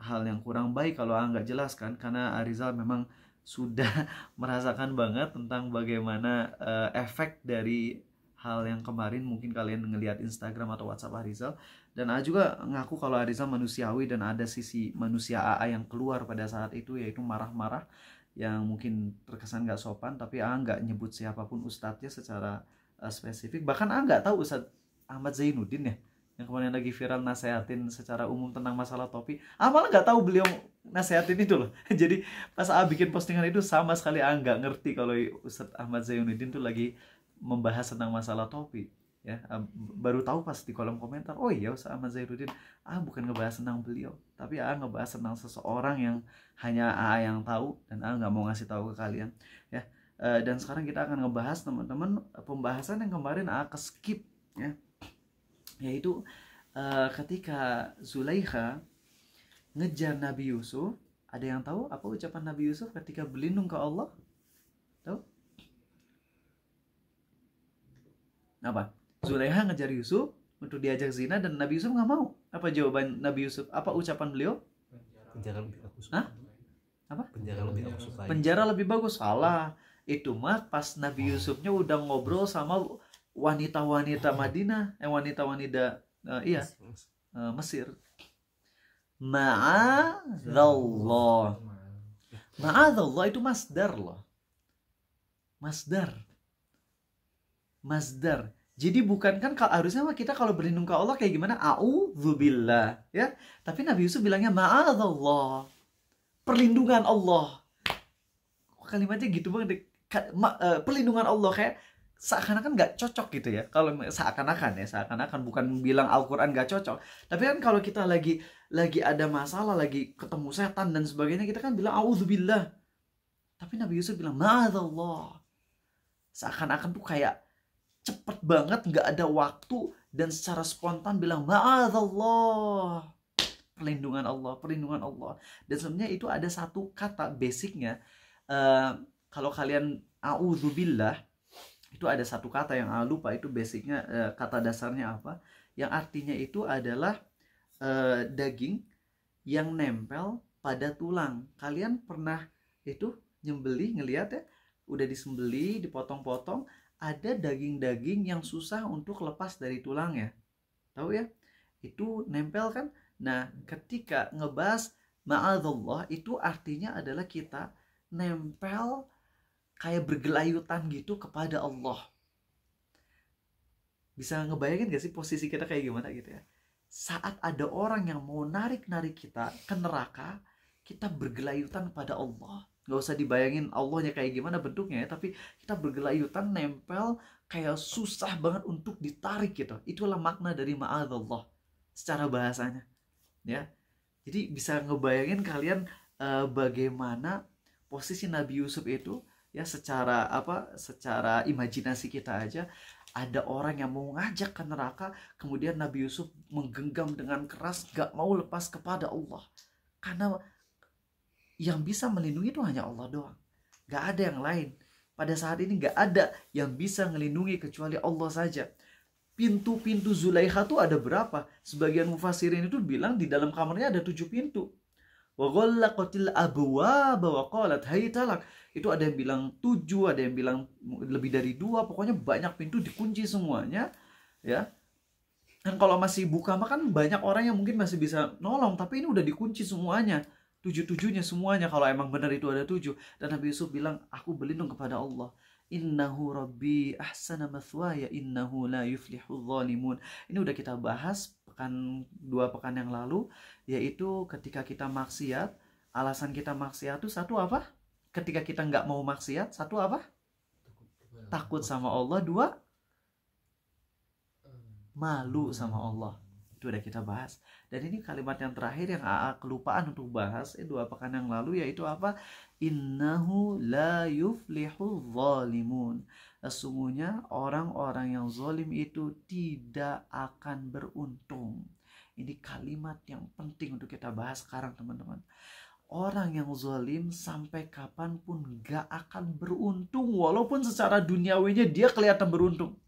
hal yang kurang baik kalau nggak jelaskan, karena Arizal memang sudah merasakan banget tentang bagaimana efek dari hal yang kemarin. Mungkin kalian ngelihat Instagram atau WhatsApp Arizal, dan juga ngaku kalau Arizal manusiawi dan ada sisi manusia AA yang keluar pada saat itu, yaitu marah-marah yang mungkin terkesan nggak sopan, tapi nggak nyebut siapapun ustadznya secara spesifik. Bahkan nggak tahu Ustadz Ahmad Zainuddin ya, yang kemarin lagi viral nasehatin secara umum tentang masalah topi. Malah nggak tahu beliau nasehatin itu loh. Jadi pas bikin postingan itu sama sekali nggak ngerti kalau Ustadz Ahmad Zainuddin tuh lagi membahas tentang masalah topi. Ya, baru tahu pas di kolom komentar, oh iya Ustadz Ahmad Zainuddin bukan ngebahas tentang beliau, tapi ngebahas tentang seseorang yang hanya yang tahu dan nggak mau ngasih tahu ke kalian. Ya, dan sekarang kita akan ngebahas teman-teman pembahasan yang kemarin ke skip ya. Yaitu ketika Zulaikha ngejar Nabi Yusuf. Ada yang tahu apa ucapan Nabi Yusuf ketika berlindung ke Allah? Tahu? Apa? Zulaikha ngejar Yusuf untuk diajak zina dan Nabi Yusuf nggak mau. Apa jawaban Nabi Yusuf? Apa ucapan beliau? Apa? Penjara lebih bagus lagi. Penjara lebih bagus. Salah. Itu mah pas Nabi Yusufnya udah ngobrol sama wanita-wanita Madinah, wanita-wanita Mesir. Ma'adzallah. Ma'adzallah itu masdar loh. Masdar. Jadi bukan kan harusnya kita kalau berlindung ke Allah kayak gimana? A'udzubillah, ya. Tapi Nabi Yusuf bilangnya ma'adzallah. Perlindungan Allah. Kalimatnya gitu banget. Perlindungan Allah, kayak seakan-akan nggak cocok gitu ya. Kalau seakan-akan bukan bilang Al-Quran nggak cocok. Tapi kan kalau kita lagi ada masalah, lagi ketemu setan dan sebagainya, kita kan bilang a'udzubillah. Tapi Nabi Yusuf bilang ma'adzallah. Seakan-akan tuh kayak cepet banget, nggak ada waktu, dan secara spontan bilang ma'adzallah. Perlindungan Allah. Dan sebenarnya itu ada satu kata basicnya. Kalau kalian a'udzubillah, itu ada satu kata yang lupa itu basicnya, kata dasarnya apa, yang artinya itu adalah daging yang nempel pada tulang. Kalian pernah itu nyembeli, ngelihat ya, udah disembeli, dipotong-potong, ada daging-daging yang susah untuk lepas dari tulangnya, tahu ya, itu nempel kan. Nah, ketika ngebahas ma'adzallah, itu artinya adalah kita nempel kayak bergelayutan gitu kepada Allah. Bisa ngebayangin gak sih posisi kita kayak gimana gitu ya? Saat ada orang yang mau narik-narik kita ke neraka, kita bergelayutan pada Allah. Gak usah dibayangin Allahnya kayak gimana bentuknya ya, tapi kita bergelayutan, nempel, kayak susah banget untuk ditarik gitu. Itulah makna dari ma'adzallah secara bahasanya, ya. Jadi bisa ngebayangin kalian bagaimana posisi Nabi Yusuf itu ya, secara imajinasi kita aja, ada orang yang mau ngajak ke neraka, kemudian Nabi Yusuf menggenggam dengan keras, gak mau lepas kepada Allah, karena yang bisa melindungi itu hanya Allah doang, gak ada yang lain. Pada saat ini gak ada yang bisa melindungi kecuali Allah saja. Pintu-pintu Zulaikha tuh ada berapa? Sebagian mufassirin itu bilang di dalam kamarnya ada 7 pintu. Wa ghallaqatil abwaaba wa qalat haytalak. Itu ada yang bilang 7, ada yang bilang lebih dari 2, pokoknya banyak pintu dikunci semuanya, ya. Dan kalau masih buka mah kan banyak orang yang mungkin masih bisa nolong, tapi ini udah dikunci semuanya. 7-7-nya semuanya, kalau emang benar itu ada 7. Dan Nabi Yusuf bilang, aku berlindung kepada Allah. Innahu rabbi ahsana mathwaya innahu la yuflihul zalimun. Ini udah kita bahas 2 pekan yang lalu, yaitu ketika kita maksiat, alasan kita maksiat itu satu apa? Ketika kita nggak mau maksiat, satu apa? Takut sama Allah. 2, malu sama Allah. Itu udah kita bahas. Dan ini kalimat yang terakhir yang kelupaan untuk bahas 2 pekan yang lalu, yaitu apa? Innahu la yuflihul zalimun. Sesungguhnya orang-orang yang zalim itu tidak akan beruntung. Ini kalimat yang penting untuk kita bahas sekarang, teman-teman. Orang yang zalim sampai kapanpun gak akan beruntung, walaupun secara duniawinya dia kelihatan beruntung.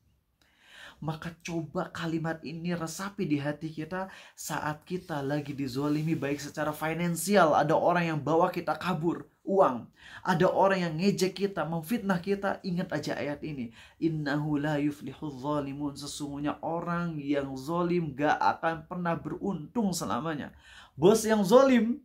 Maka coba kalimat ini resapi di hati kita saat kita lagi dizolimi, baik secara finansial, ada orang yang bawa kita kabur uang, ada orang yang ngejek kita, memfitnah kita. Ingat aja ayat ini, innahu la yuflihul zalimun. Sesungguhnya orang yang zolim gak akan pernah beruntung selamanya. Bos yang zolim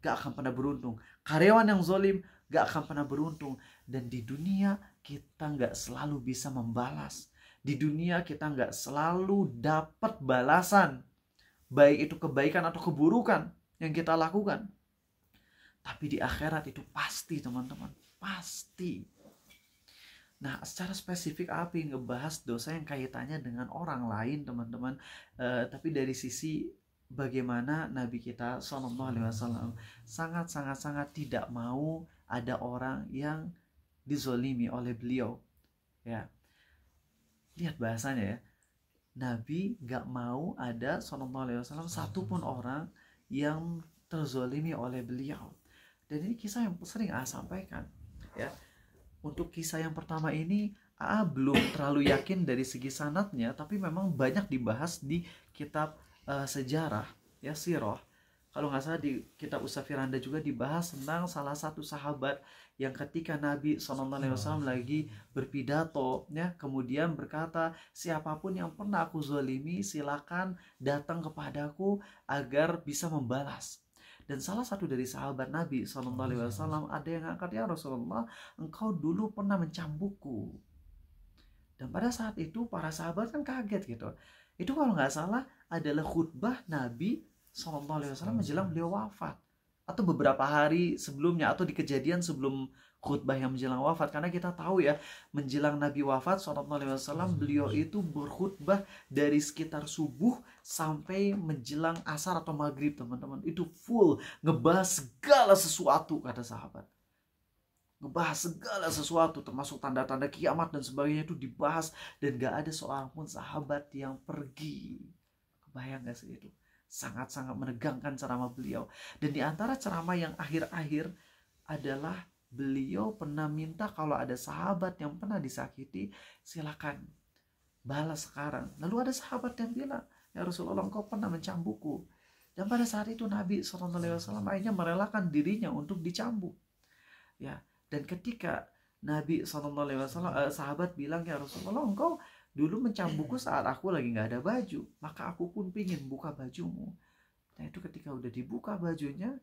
gak akan pernah beruntung, karyawan yang zolim gak akan pernah beruntung. Dan di dunia kita gak selalu bisa membalas. Di dunia kita nggak selalu dapat balasan, baik itu kebaikan atau keburukan yang kita lakukan. Tapi di akhirat itu pasti, teman-teman, pasti. Nah, secara spesifik Api ngebahas dosa yang kaitannya dengan orang lain, teman-teman. Tapi dari sisi bagaimana Nabi kita SAW sangat tidak mau ada orang yang dizolimi oleh beliau, ya. Lihat bahasanya ya, Nabi gak mau ada SAW satupun orang yang terzolimi oleh beliau. Dan ini kisah yang sering sampaikan, ya. Untuk kisah yang pertama ini belum terlalu yakin dari segi sanadnya, tapi memang banyak dibahas di kitab sejarah, ya, sirah. Kalau nggak salah di kitab Ushah Firanda juga dibahas tentang salah satu sahabat yang ketika Nabi SAW lagi berpidato, ya, kemudian berkata, siapapun yang pernah aku zalimi, silakan datang kepadaku agar bisa membalas. Dan salah satu dari sahabat Nabi SAW ada yang ngangkat, ya Rasulullah, engkau dulu pernah mencambukku. Dan pada saat itu para sahabat kan kaget gitu. Itu kalau nggak salah adalah khutbah Nabi SAW menjelang beliau wafat, atau beberapa hari sebelumnya, atau di kejadian sebelum khutbah yang menjelang wafat. Karena kita tahu ya, menjelang Nabi wafat SAW, beliau itu berkhutbah dari sekitar subuh sampai menjelang asar atau maghrib, teman-teman. Itu full ngebahas segala sesuatu, kata sahabat. Ngebahas segala sesuatu, termasuk tanda-tanda kiamat dan sebagainya, itu dibahas. Dan gak ada seorang pun sahabat yang pergi. Kebayang gak sih itu? Sangat-sangat menegangkan ceramah beliau. Dan di antara ceramah yang akhir-akhir adalah beliau pernah minta kalau ada sahabat yang pernah disakiti, silakan balas sekarang. Lalu ada sahabat yang bilang, ya Rasulullah, engkau pernah mencambukku. Dan pada saat itu Nabi SAW akhirnya merelakan dirinya untuk dicambuk. Ya, dan ketika Nabi SAW, sahabat bilang, ya Rasulullah, engkau dulu mencambukku saat aku lagi nggak ada baju, maka aku pun pingin buka bajumu. Nah itu ketika udah dibuka bajunya,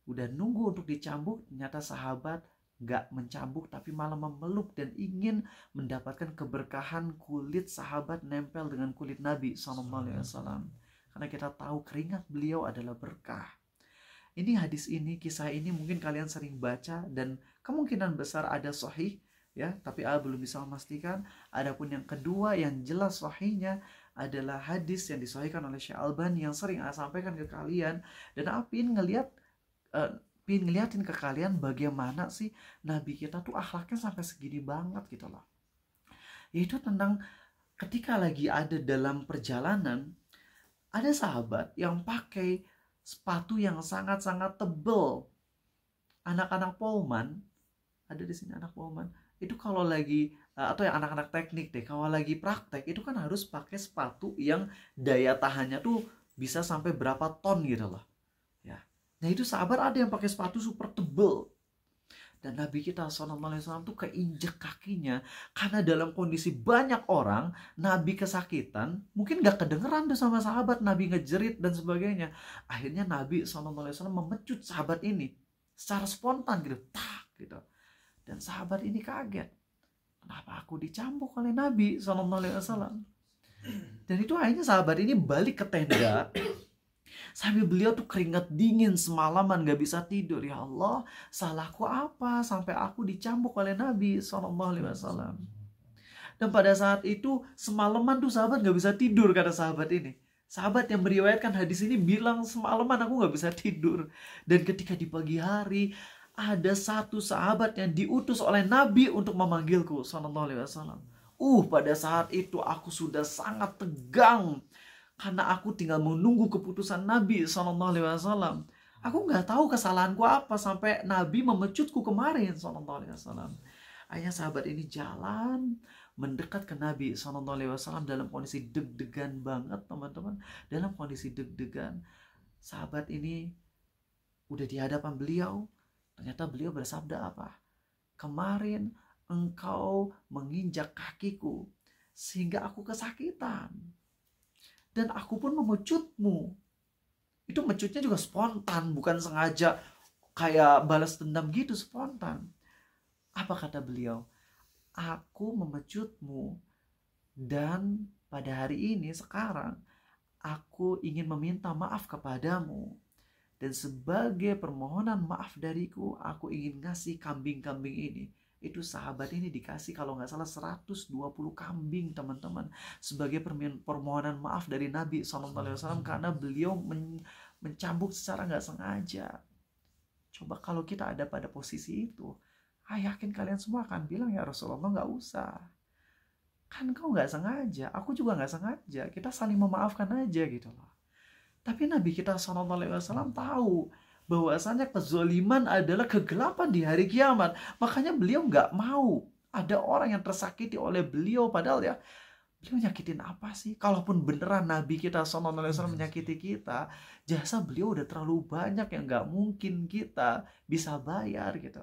udah nunggu untuk dicambuk, ternyata sahabat nggak mencambuk tapi malah memeluk dan ingin mendapatkan keberkahan kulit sahabat nempel dengan kulit Nabi SAW. Karena kita tahu keringat beliau adalah berkah. Ini hadis ini, kisah ini mungkin kalian sering baca dan kemungkinan besar ada sahih, ya, tapi belum bisa memastikan. Adapun yang kedua yang jelas sahihnya adalah hadis yang disahihkan oleh Syekh Albani yang sering sampaikan ke kalian, dan ingin ngeliatin ke kalian bagaimana sih Nabi kita tuh akhlaknya sampai segini banget gitu loh. Yaitu tentang ketika lagi ada dalam perjalanan, ada sahabat yang pakai sepatu yang sangat-sangat tebal. Anak-anak Polman, ada di sini anak Polman, itu kalau lagi, atau yang anak-anak teknik deh, kalau lagi praktek itu kan harus pakai sepatu yang daya tahannya tuh bisa sampai berapa ton gitu loh. Ya. Nah itu sahabat ada yang pakai sepatu super tebel. Dan Nabi kita SAW tuh keinjek kakinya, karena dalam kondisi banyak orang, Nabi kesakitan, mungkin gak kedengeran tuh sama sahabat, Nabi ngejerit dan sebagainya. Akhirnya Nabi SAW memecut sahabat ini secara spontan gitu, tak gitu. Dan sahabat ini kaget, kenapa aku dicambuk oleh Nabi SAW? Dan itu akhirnya sahabat ini balik ke tenda. Sambil beliau tuh keringat dingin semalaman gak bisa tidur. Ya Allah, salahku apa sampai aku dicambuk oleh Nabi SAW? Dan pada saat itu semalaman tuh sahabat gak bisa tidur, kata sahabat ini. Sahabat yang meriwayatkan hadis ini bilang, semalaman aku gak bisa tidur. Dan ketika di pagi hari ada satu sahabat yang diutus oleh Nabi untuk memanggilku SAW. Pada saat itu aku sudah sangat tegang, karena aku tinggal menunggu keputusan Nabi SAW. Aku nggak tahu kesalahanku apa sampai Nabi memecutku kemarin SAW. Akhirnya sahabat ini jalan mendekat ke Nabi SAW dalam kondisi deg-degan banget, teman-teman. Dalam kondisi deg-degan, sahabat ini udah di hadapan beliau. Ternyata beliau bersabda apa? Kemarin engkau menginjak kakiku sehingga aku kesakitan. Dan aku pun memecutmu. Itu mecutnya juga spontan, bukan sengaja kayak balas dendam gitu, spontan. Apa kata beliau? Aku memecutmu, dan pada hari ini sekarang aku ingin meminta maaf kepadamu. Dan sebagai permohonan maaf dariku, aku ingin ngasih kambing-kambing ini. Itu sahabat ini dikasih kalau nggak salah 120 kambing, teman-teman, sebagai permohonan maaf dari Nabi SAW karena beliau mencambuk secara nggak sengaja. Coba kalau kita ada pada posisi itu, yakin kalian semua akan bilang, ya Rasulullah nggak usah, kan kau nggak sengaja, aku juga nggak sengaja, kita saling memaafkan aja gitu loh. Tapi Nabi kita SAW tahu bahwasanya kezaliman adalah kegelapan di hari kiamat. Makanya beliau nggak mau ada orang yang tersakiti oleh beliau. Padahal ya Beliau nyakitin apa sih? Kalaupun beneran Nabi kita SAW menyakiti kita, jasa beliau udah terlalu banyak yang gak mungkin kita bisa bayar gitu.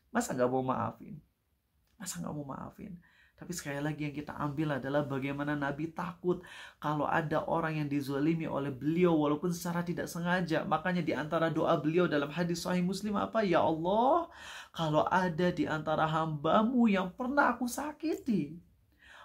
Masa gak mau maafin? Tapi sekali lagi yang kita ambil adalah bagaimana Nabi takut kalau ada orang yang dizalimi oleh beliau walaupun secara tidak sengaja. Makanya di antara doa beliau dalam hadis Sahih Muslim apa? Ya Allah, kalau ada di antara hambamu yang pernah aku sakiti,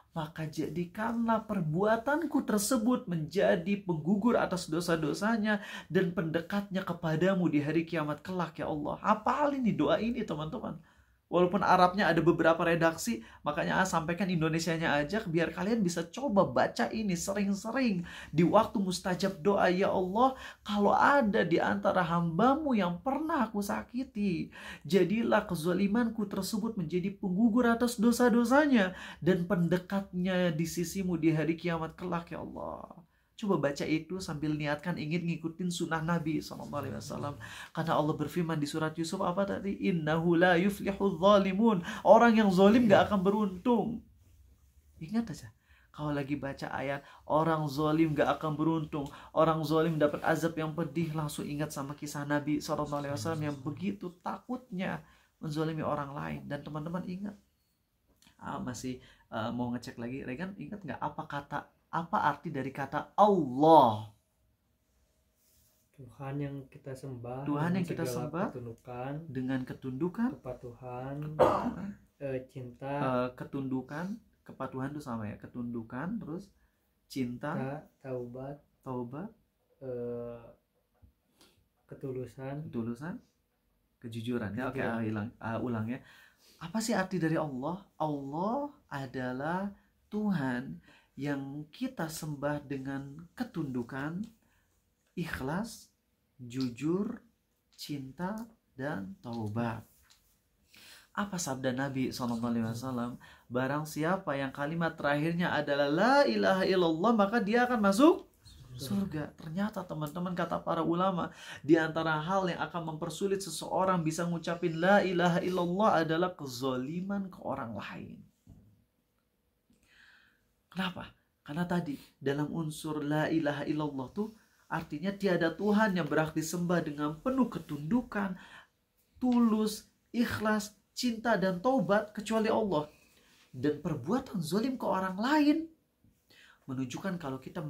maka jadikanlah perbuatanku tersebut menjadi penggugur atas dosa-dosanya dan pendekatnya kepadamu di hari kiamat kelak ya Allah. Hafalin nih doa ini teman-teman. Walaupun Arabnya ada beberapa redaksi, makanya sampaikan Indonesianya aja biar kalian bisa coba baca ini sering-sering di waktu mustajab doa. Ya Allah, kalau ada di antara hambamu yang pernah aku sakiti, jadilah kezalimanku tersebut menjadi penggugur atas dosa-dosanya dan pendekatnya di sisimu di hari kiamat kelak ya Allah. Coba baca itu sambil niatkan ingin ngikutin sunnah Nabi SAW. Karena Allah berfirman di surat Yusuf apa tadi? Innahu la yuflihul zalimun. Orang yang zalim gak akan beruntung. Ingat aja. Kalau lagi baca ayat orang zalim gak akan beruntung, orang zalim dapat azab yang pedih, langsung ingat sama kisah Nabi SAW yang begitu takutnya menzalimi orang lain. Dan teman-teman ingat, masih mau ngecek lagi, Regan ingat gak apa arti dari kata Allah? Tuhan yang kita sembah. Tuhan yang kita sembah ketundukan, dengan ketundukan, kepatuhan, cinta, ketundukan, kepatuhan itu sama ya, ketundukan, terus cinta, taubat, ketulusan, kejujuran. Ya, oke, ulang ya. Apa sih arti dari Allah? Allah adalah Tuhan yang kita sembah dengan ketundukan, ikhlas, jujur, cinta, dan taubat. Apa sabda Nabi SAW? Barang siapa yang kalimat terakhirnya adalah la ilaha illallah, maka dia akan masuk surga. Ternyata teman-teman, kata para ulama, di antara hal yang akan mempersulit seseorang bisa ngucapin la ilaha illallah adalah kezaliman ke orang lain. Kenapa? Karena tadi dalam unsur la ilaha illallah tuh artinya tiada Tuhan yang berhak disembah dengan penuh ketundukan, tulus, ikhlas, cinta dan taubat kecuali Allah. Dan perbuatan zalim ke orang lain menunjukkan kalau kita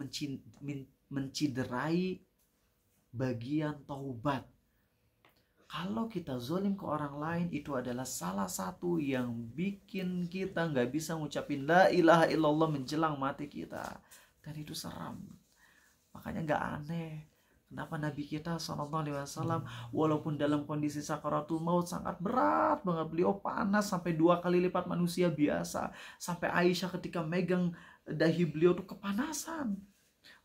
menciderai bagian taubat. Kalau kita zalim ke orang lain, itu adalah salah satu yang bikin kita nggak bisa ngucapin la ilaha illallah menjelang mati kita. Dan itu seram. Makanya nggak aneh kenapa Nabi kita SAW walaupun dalam kondisi sakaratul maut sangat berat banget, beliau panas sampai 2 kali lipat manusia biasa. Sampai Aisyah ketika megang dahi beliau tuh kepanasan.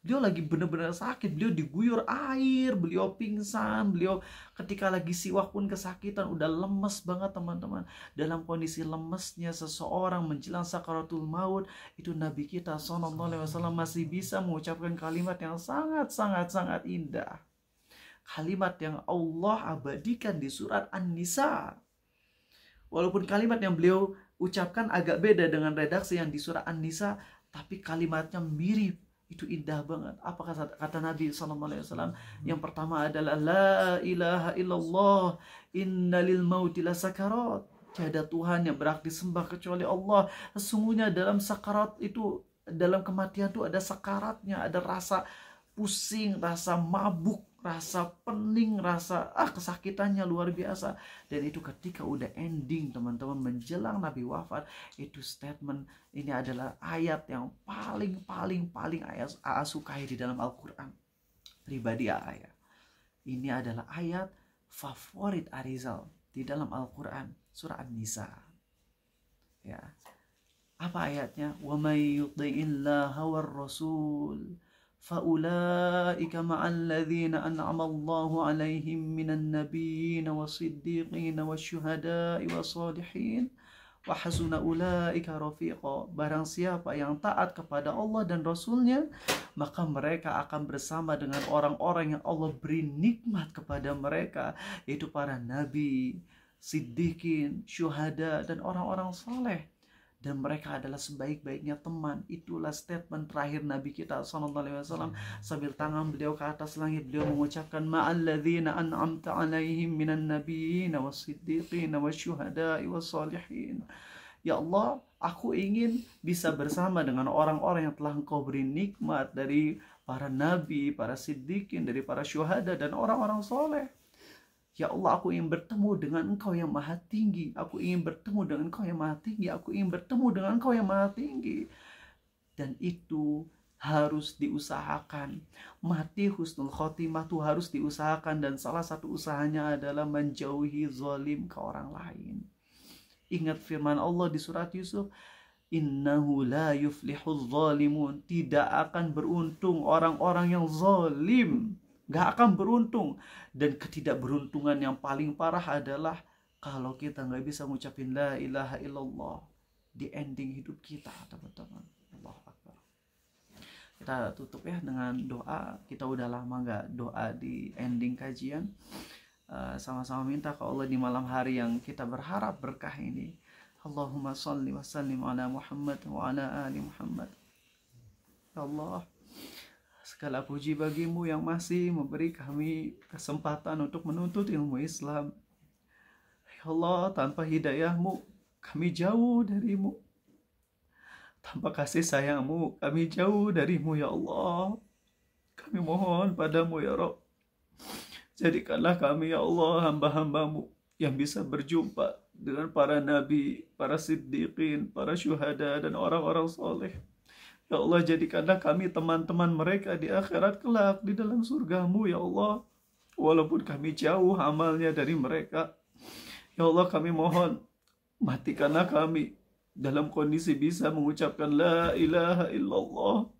Beliau lagi benar-benar sakit, beliau diguyur air, beliau pingsan, beliau ketika lagi siwak pun kesakitan, udah lemes banget teman-teman. Dalam kondisi lemesnya seseorang menjelang sakaratul maut, itu Nabi kita SAW masih bisa mengucapkan kalimat yang sangat indah. Kalimat yang Allah abadikan di surat An-Nisa. Walaupun kalimat yang beliau ucapkan agak beda dengan redaksi yang di surat An-Nisa, tapi kalimatnya mirip. Itu indah banget. Apa kata Nabi SAW? Yang pertama adalah la ilaha illallah innalil mauti lasakarat. Tiada Tuhan yang berhak disembah kecuali Allah. Sesungguhnya dalam sakarat itu, dalam kematian itu ada sakaratnya, ada rasa pusing, rasa mabuk, rasa pening, rasa kesakitannya luar biasa. Dan itu ketika udah ending teman-teman, menjelang Nabi wafat, itu statement ini adalah ayat yang paling ayat sukai di dalam Al-Quran. Pribadi ayat ini adalah ayat favorit Arizal di dalam Al-Quran, surah An-Nisa. Ya, apa ayatnya? Wa may yuti'illaha war rasul فَأُولَٰئِكَ مَعَ الَّذِينَ أَنْعَمَ اللَّهُ عَلَيْهِمْ مِنَ النَّبِيِّينَ وَالصِّدِّيقِينَ وَالشُّهَدَاءِ وَالصَّالِحِينَ وَحَسُنَ أُولَٰئِكَ رَفِيقًا. Barang siapa yang taat kepada Allah dan Rasul-Nya, maka mereka akan bersama dengan orang-orang yang Allah beri nikmat kepada mereka, yaitu para nabi, siddiqin, syuhada, dan orang-orang saleh. dan mereka adalah sebaik-baiknya teman. Itulah statement terakhir Nabi kita SAW. Sambil tangan beliau ke atas langit, beliau mengucapkan ma'alladzina an'amta alaihim minan nabiyyin was-siddiqin wasyuhada'i was-salihin. Ya Allah, aku ingin bisa bersama dengan orang-orang yang telah Engkau beri nikmat dari para nabi, para siddiqin, dari para syuhada dan orang-orang soleh. Ya Allah, aku ingin bertemu dengan Engkau yang maha tinggi. Aku ingin bertemu dengan Engkau yang maha tinggi. Aku ingin bertemu dengan Engkau yang maha tinggi. Dan itu harus diusahakan. Mati husnul khotimah itu harus diusahakan. Dan salah satu usahanya adalah menjauhi zalim ke orang lain. Ingat firman Allah di surat Yusuf. Innahu la yuflihul zalimun. Tidak akan beruntung orang-orang yang zalim. Gak akan beruntung. Dan ketidakberuntungan yang paling parah adalah kalau kita gak bisa ngucapin la ilaha illallah di ending hidup kita, teman-teman. Allahu Akbar. Kita tutup ya dengan doa. Kita udah lama gak doa di ending kajian. Sama-sama minta ke Allah di malam hari yang kita berharap berkah ini. Allahumma salli wa sallim ala Muhammad wa ala ali Muhammad. Ya Allah, segala puji bagimu yang masih memberi kami kesempatan untuk menuntut ilmu Islam. Ya Allah, tanpa hidayahmu kami jauh darimu. Tanpa kasih sayangmu kami jauh darimu ya Allah. Kami mohon padamu ya Rabb. Jadikanlah kami ya Allah hamba-hambamu yang bisa berjumpa dengan para nabi, para siddiqin, para syuhada dan orang-orang soleh. Ya Allah, jadikanlah kami teman-teman mereka di akhirat kelak di dalam surgamu ya Allah. Walaupun kami jauh amalnya dari mereka. Ya Allah, kami mohon matikanlah kami dalam kondisi bisa mengucapkan la ilaha illallah.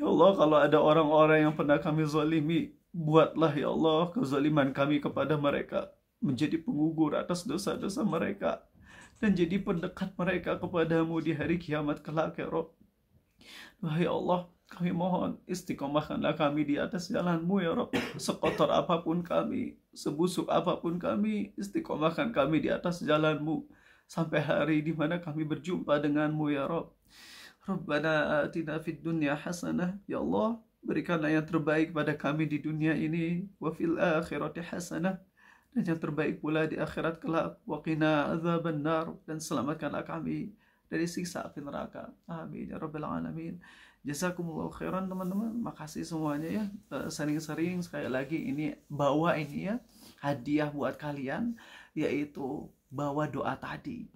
Ya Allah, kalau ada orang-orang yang pernah kami zalimi, buatlah ya Allah kezaliman kami kepada mereka menjadi penggugur atas dosa-dosa mereka. Dan jadi pendekat mereka kepadamu di hari kiamat kelak ya Rabb. Wahai Allah, kami mohon istiqomahkanlah kami di atas jalanmu ya Rabb. Sekotor apapun kami, sebusuk apapun kami, istiqomahkan kami di atas jalanmu sampai hari di mana kami berjumpa denganmu ya Rabb. Rabbana atina fid dunya hasanah. Ya Allah, berikanlah yang terbaik pada kami di dunia ini, wa fil akhirati hasanah, dan yang terbaik pula di akhirat kelak, wa qina adzabannar, dan selamatkanlah kami dari siksa api neraka. Amin ya rabbal alamin. Jazakumullahu khairan teman-teman. Makasih semuanya ya. Sering-sering sekali lagi ini bawa ini ya hadiah buat kalian, yaitu bawa doa tadi.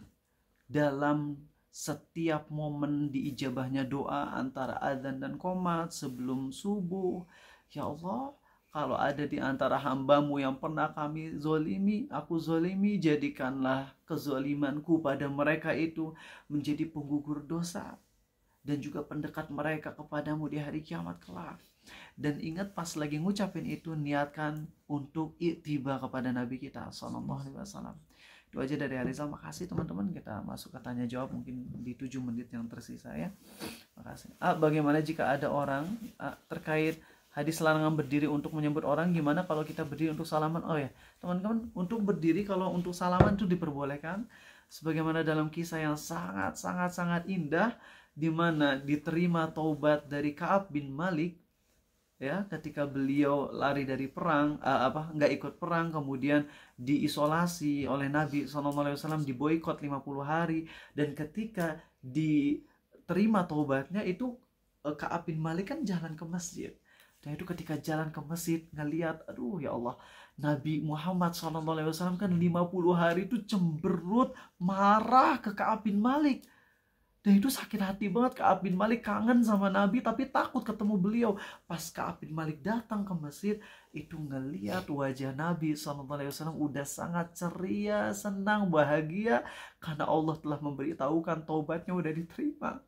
Dalam setiap momen diijabahnya doa antara adzan dan qomat sebelum subuh, ya Allah, kalau ada di antara hambamu yang pernah kami zolimi, aku zolimi, jadikanlah kezolimanku pada mereka itu menjadi penggugur dosa dan juga pendekat mereka kepadamu di hari kiamat kelak. Dan ingat pas lagi ngucapin itu, niatkan untuk iktiba kepada Nabi kita SAW. Itu aja dari Arizal. Makasih teman-teman. Kita masuk ke tanya jawab mungkin di 7 menit yang tersisa ya. Makasih. Bagaimana jika ada orang terkait hadis larangan berdiri untuk menyebut orang, gimana kalau kita berdiri untuk salaman? Oh ya, teman-teman, untuk berdiri kalau untuk salaman itu diperbolehkan. Sebagaimana dalam kisah yang sangat indah, di mana diterima taubat dari Ka'ab bin Malik, ya, ketika beliau lari dari perang, nggak ikut perang, kemudian diisolasi oleh Nabi SAW, diboikot 50 hari, dan ketika diterima taubatnya itu Ka'ab bin Malik kan jalan ke masjid. Dan itu ketika jalan ke masjid ngelihat, aduh ya Allah, Nabi Muhammad SAW kan 50 hari itu cemberut, marah ke Ka'ab bin Malik. Dan itu sakit hati banget. Ka'ab bin Malik kangen sama Nabi tapi takut ketemu beliau. Pas Ka'ab bin Malik datang ke masjid, itu ngelihat wajah Nabi SAW udah sangat ceria, senang, bahagia, karena Allah telah memberitahukan taubatnya udah diterima.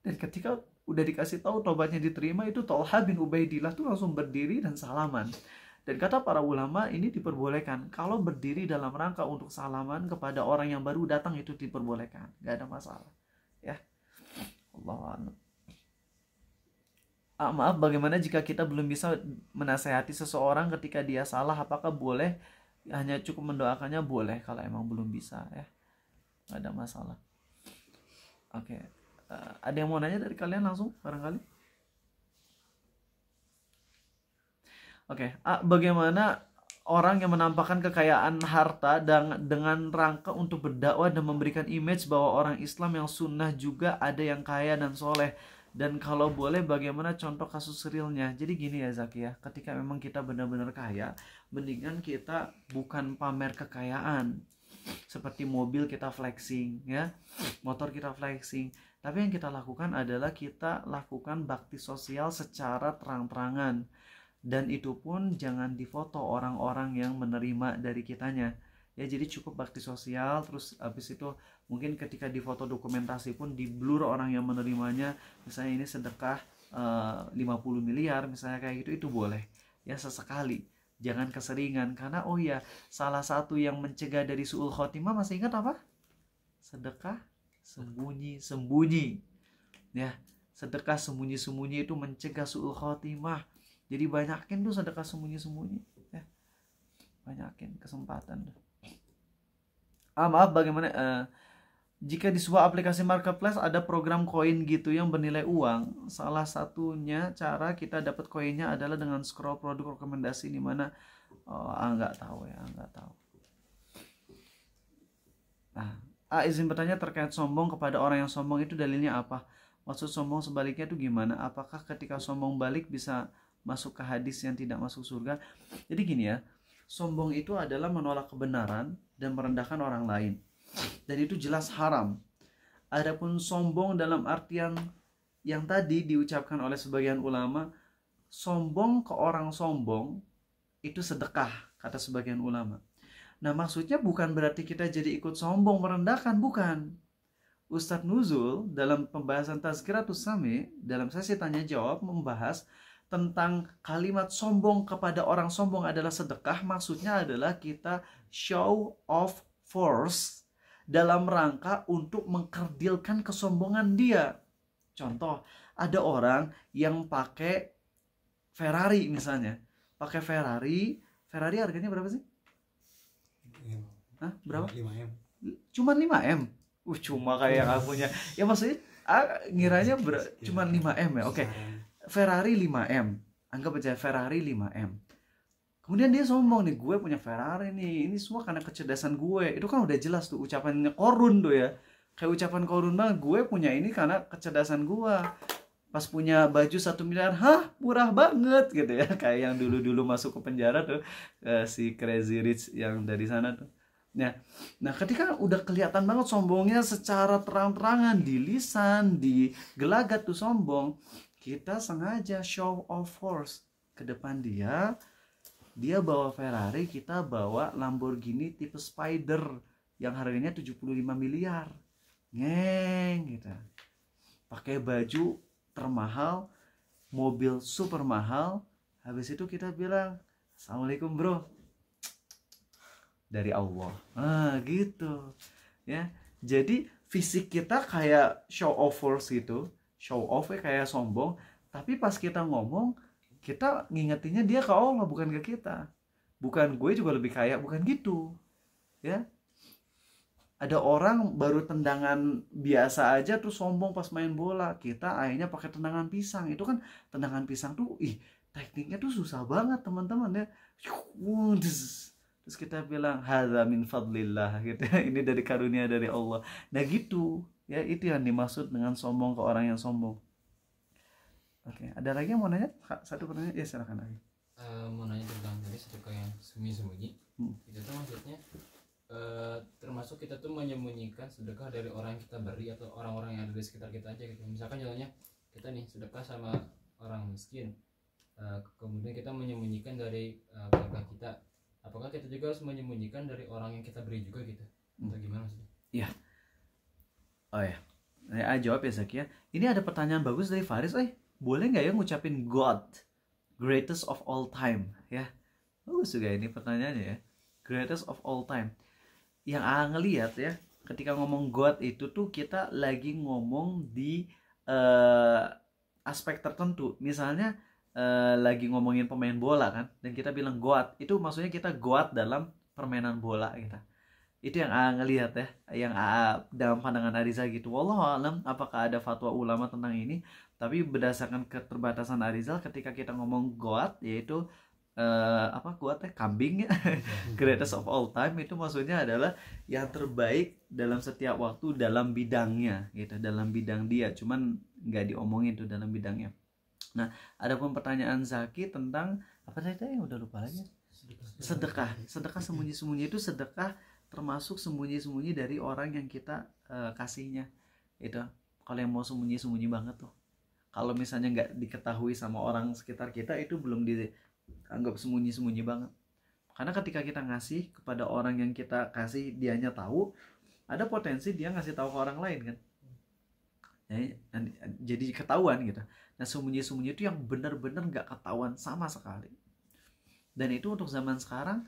Dan ketika udah dikasih tahu tobatnya diterima, itu Thalha bin Ubaidillah tuh langsung berdiri dan salaman. Dan kata para ulama ini diperbolehkan. Kalau berdiri dalam rangka untuk salaman kepada orang yang baru datang itu diperbolehkan, gak ada masalah ya. Allah. Maaf, bagaimana jika kita belum bisa menasehati seseorang ketika dia salah? Apakah boleh hanya cukup mendoakannya? Boleh kalau emang belum bisa ya, gak ada masalah. Oke. Ada yang mau nanya dari kalian langsung barangkali? Oke. Bagaimana orang yang menampakkan kekayaan harta dan dengan rangka untuk berdakwah dan memberikan image bahwa orang Islam yang sunnah juga ada yang kaya dan soleh? Dan kalau boleh bagaimana contoh kasus realnya? Jadi gini ya Zaki ya, ketika memang kita benar-benar kaya, mendingan kita bukan pamer kekayaan. Seperti mobil kita flexing ya, motor kita flexing. Tapi yang kita lakukan adalah kita lakukan bakti sosial secara terang-terangan. Dan itu pun jangan difoto orang-orang yang menerima dari kitanya. Ya, jadi cukup bakti sosial, terus habis itu mungkin ketika difoto dokumentasi pun di blur orang yang menerimanya, misalnya ini sedekah 50 miliar misalnya kayak gitu, itu boleh ya sesekali, jangan keseringan. Karena oh ya, salah satu yang mencegah dari su'ul khotimah, masih ingat apa? Sedekah sembunyi-sembunyi ya, sedekah sembunyi-sembunyi itu mencegah su'ul khotimah. Jadi banyakin tuh sedekah sembunyi-sembunyi ya, banyakin kesempatan tuh. Maaf, bagaimana jika di sebuah aplikasi marketplace ada program koin gitu yang bernilai uang, salah satunya cara kita dapat koinnya adalah dengan scroll produk rekomendasi di mana nggak tahu ya, nggak tahu. Nah, izin bertanya terkait sombong kepada orang yang sombong itu dalilnya apa? Maksud sombong sebaliknya itu gimana? Apakah ketika sombong balik bisa masuk ke hadis yang tidak masuk surga? Jadi gini ya, sombong itu adalah menolak kebenaran dan merendahkan orang lain, dan itu jelas haram. Adapun sombong dalam artian yang tadi diucapkan oleh sebagian ulama, sombong ke orang sombong itu sedekah, kata sebagian ulama. Nah, maksudnya bukan berarti kita jadi ikut sombong merendahkan, bukan. Ustadz Nuzul dalam pembahasan Tazkiratus Sami dalam sesi tanya jawab membahas tentang kalimat sombong kepada orang sombong adalah sedekah. Maksudnya adalah kita show of force dalam rangka untuk mengkerdilkan kesombongan dia. Contoh, ada orang yang pakai Ferrari misalnya, pakai Ferrari harganya berapa sih? Hah, berapa? 5M. Cuma 5M. Cuma kayak yang aku punya. Ya maksudnya ngiranya cuma 5M ya. Oke. Ferrari 5M. Anggap aja Ferrari 5M. Kemudian dia sombong nih, gue punya Ferrari nih. Ini semua karena kecerdasan gue. Itu kan udah jelas tuh ucapannya Korun tuh ya. Kayak ucapan Korun banget, gue punya ini karena kecerdasan gue. Pas punya baju 1 miliar, hah murah banget gitu ya. Kayak yang dulu-dulu masuk ke penjara tuh, si Crazy Rich yang dari sana tuh. Nah, ketika udah kelihatan banget sombongnya secara terang-terangan di lisan, di gelagat tuh sombong, kita sengaja show of force ke depan dia. Dia bawa Ferrari, kita bawa Lamborghini tipe Spider yang harganya 75 miliar. Ngeng gitu. Pakai baju termahal, mobil super mahal. Habis itu kita bilang, "Assalamualaikum bro, dari Allah." Gitu ya. Jadi fisik kita kayak show off force gitu, show off kayak sombong, tapi pas kita ngomong kita ngingetinnya dia ke Allah, bukan ke kita. Bukan gue juga lebih kaya, bukan gitu ya. Ada orang baru tendangan biasa aja tuh sombong pas main bola, kita akhirnya pakai tendangan pisang. Itu kan tendangan pisang tuh tekniknya tuh susah banget teman-teman ya. Terus kita bilang hadza min fadlillah gitu. Ini dari karunia dari Allah. Nah gitu ya, itu yang dimaksud dengan sombong ke orang yang sombong. Oke, ada lagi yang mau nanya? Satu pertanyaan, ya silakan lagi. Mau nanya tentang tadi sedekah yang sembunyi-sembunyi. Itu tuh maksudnya termasuk kita tuh menyembunyikan sedekah dari orang yang kita beri atau orang-orang yang ada di sekitar kita aja gitu. Misalkan contohnya kita nih sedekah sama orang miskin, kemudian kita menyembunyikan dari keluarga kita. Apakah kita juga harus menyembunyikan dari orang yang kita beri juga gitu? Atau gimana sih? Iya. Oh ya, saya jawab ya Zaki ya. Ini ada pertanyaan bagus dari Faris. Boleh nggak ya ngucapin God, greatest of all time ya? Bagus juga ini pertanyaannya ya. Greatest of all time. Yang ngelihat ya, ketika ngomong God itu tuh kita lagi ngomong di aspek tertentu. Misalnya lagi ngomongin pemain bola kan, dan kita bilang God, itu maksudnya kita God dalam permainan bola kita. Itu yang AA ngelihat ya, yang AA dalam pandangan Arizal gitu. Wallahu alam apakah ada fatwa ulama tentang ini, tapi berdasarkan keterbatasan Arizal ketika kita ngomong goat, yaitu apa goat kambing ya, greatest of all time, itu maksudnya adalah yang terbaik dalam setiap waktu dalam bidangnya gitu, dalam bidang dia, cuman nggak diomongin tuh dalam bidangnya. Nah, ada pun pertanyaan Zaki tentang apa tadi yang udah lupa lagi. Sedekah sembunyi-sembunyi, itu sedekah termasuk sembunyi-sembunyi dari orang yang kita kasihnya. Itu kalau yang mau sembunyi-sembunyi banget tuh, kalau misalnya nggak diketahui sama orang sekitar kita, itu belum dianggap sembunyi-sembunyi banget. Karena ketika kita ngasih kepada orang yang kita kasih, dianya tahu, ada potensi dia ngasih tahu ke orang lain kan, jadi ketahuan gitu. Nah, sembunyi-sembunyi itu yang benar-benar nggak ketahuan sama sekali. Dan itu untuk zaman sekarang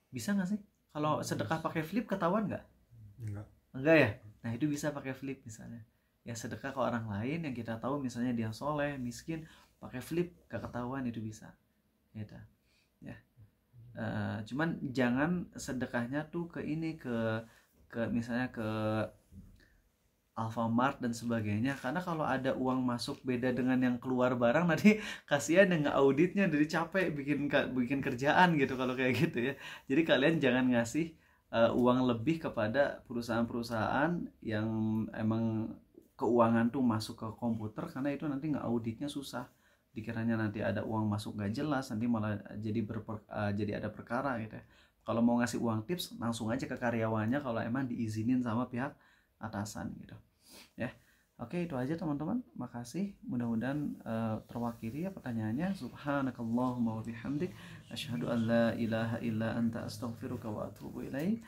bisa nggak sih? Kalau sedekah pakai flip ketahuan nggak? Enggak ya? Nah, itu bisa pakai flip misalnya. Ya, sedekah ke orang lain yang kita tahu misalnya dia soleh, miskin, pakai flip gak ketahuan, itu bisa. Gitu. Ya. Cuman jangan sedekahnya tuh ke ini, ke misalnya ke Alfamart dan sebagainya, karena kalau ada uang masuk beda dengan yang keluar barang, nanti kasihan yang nge-auditnya, jadi capek bikin kerjaan gitu kalau kayak gitu ya. Jadi kalian jangan ngasih uang lebih kepada perusahaan-perusahaan yang emang keuangan tuh masuk ke komputer, karena itu nanti nge-auditnya susah, dikiranya nanti ada uang masuk gak jelas, nanti malah jadi ada perkara gitu ya. Kalau mau ngasih uang tips, langsung aja ke karyawannya kalau emang diizinin sama pihak atasan gitu ya. Oke, itu aja teman-teman, makasih, mudah-mudahan terwakili ya pertanyaannya. Subhanakallahumma wa bihamdik, asyhadu an la ilaha illa anta astaghfiruka wa atubu ilaik.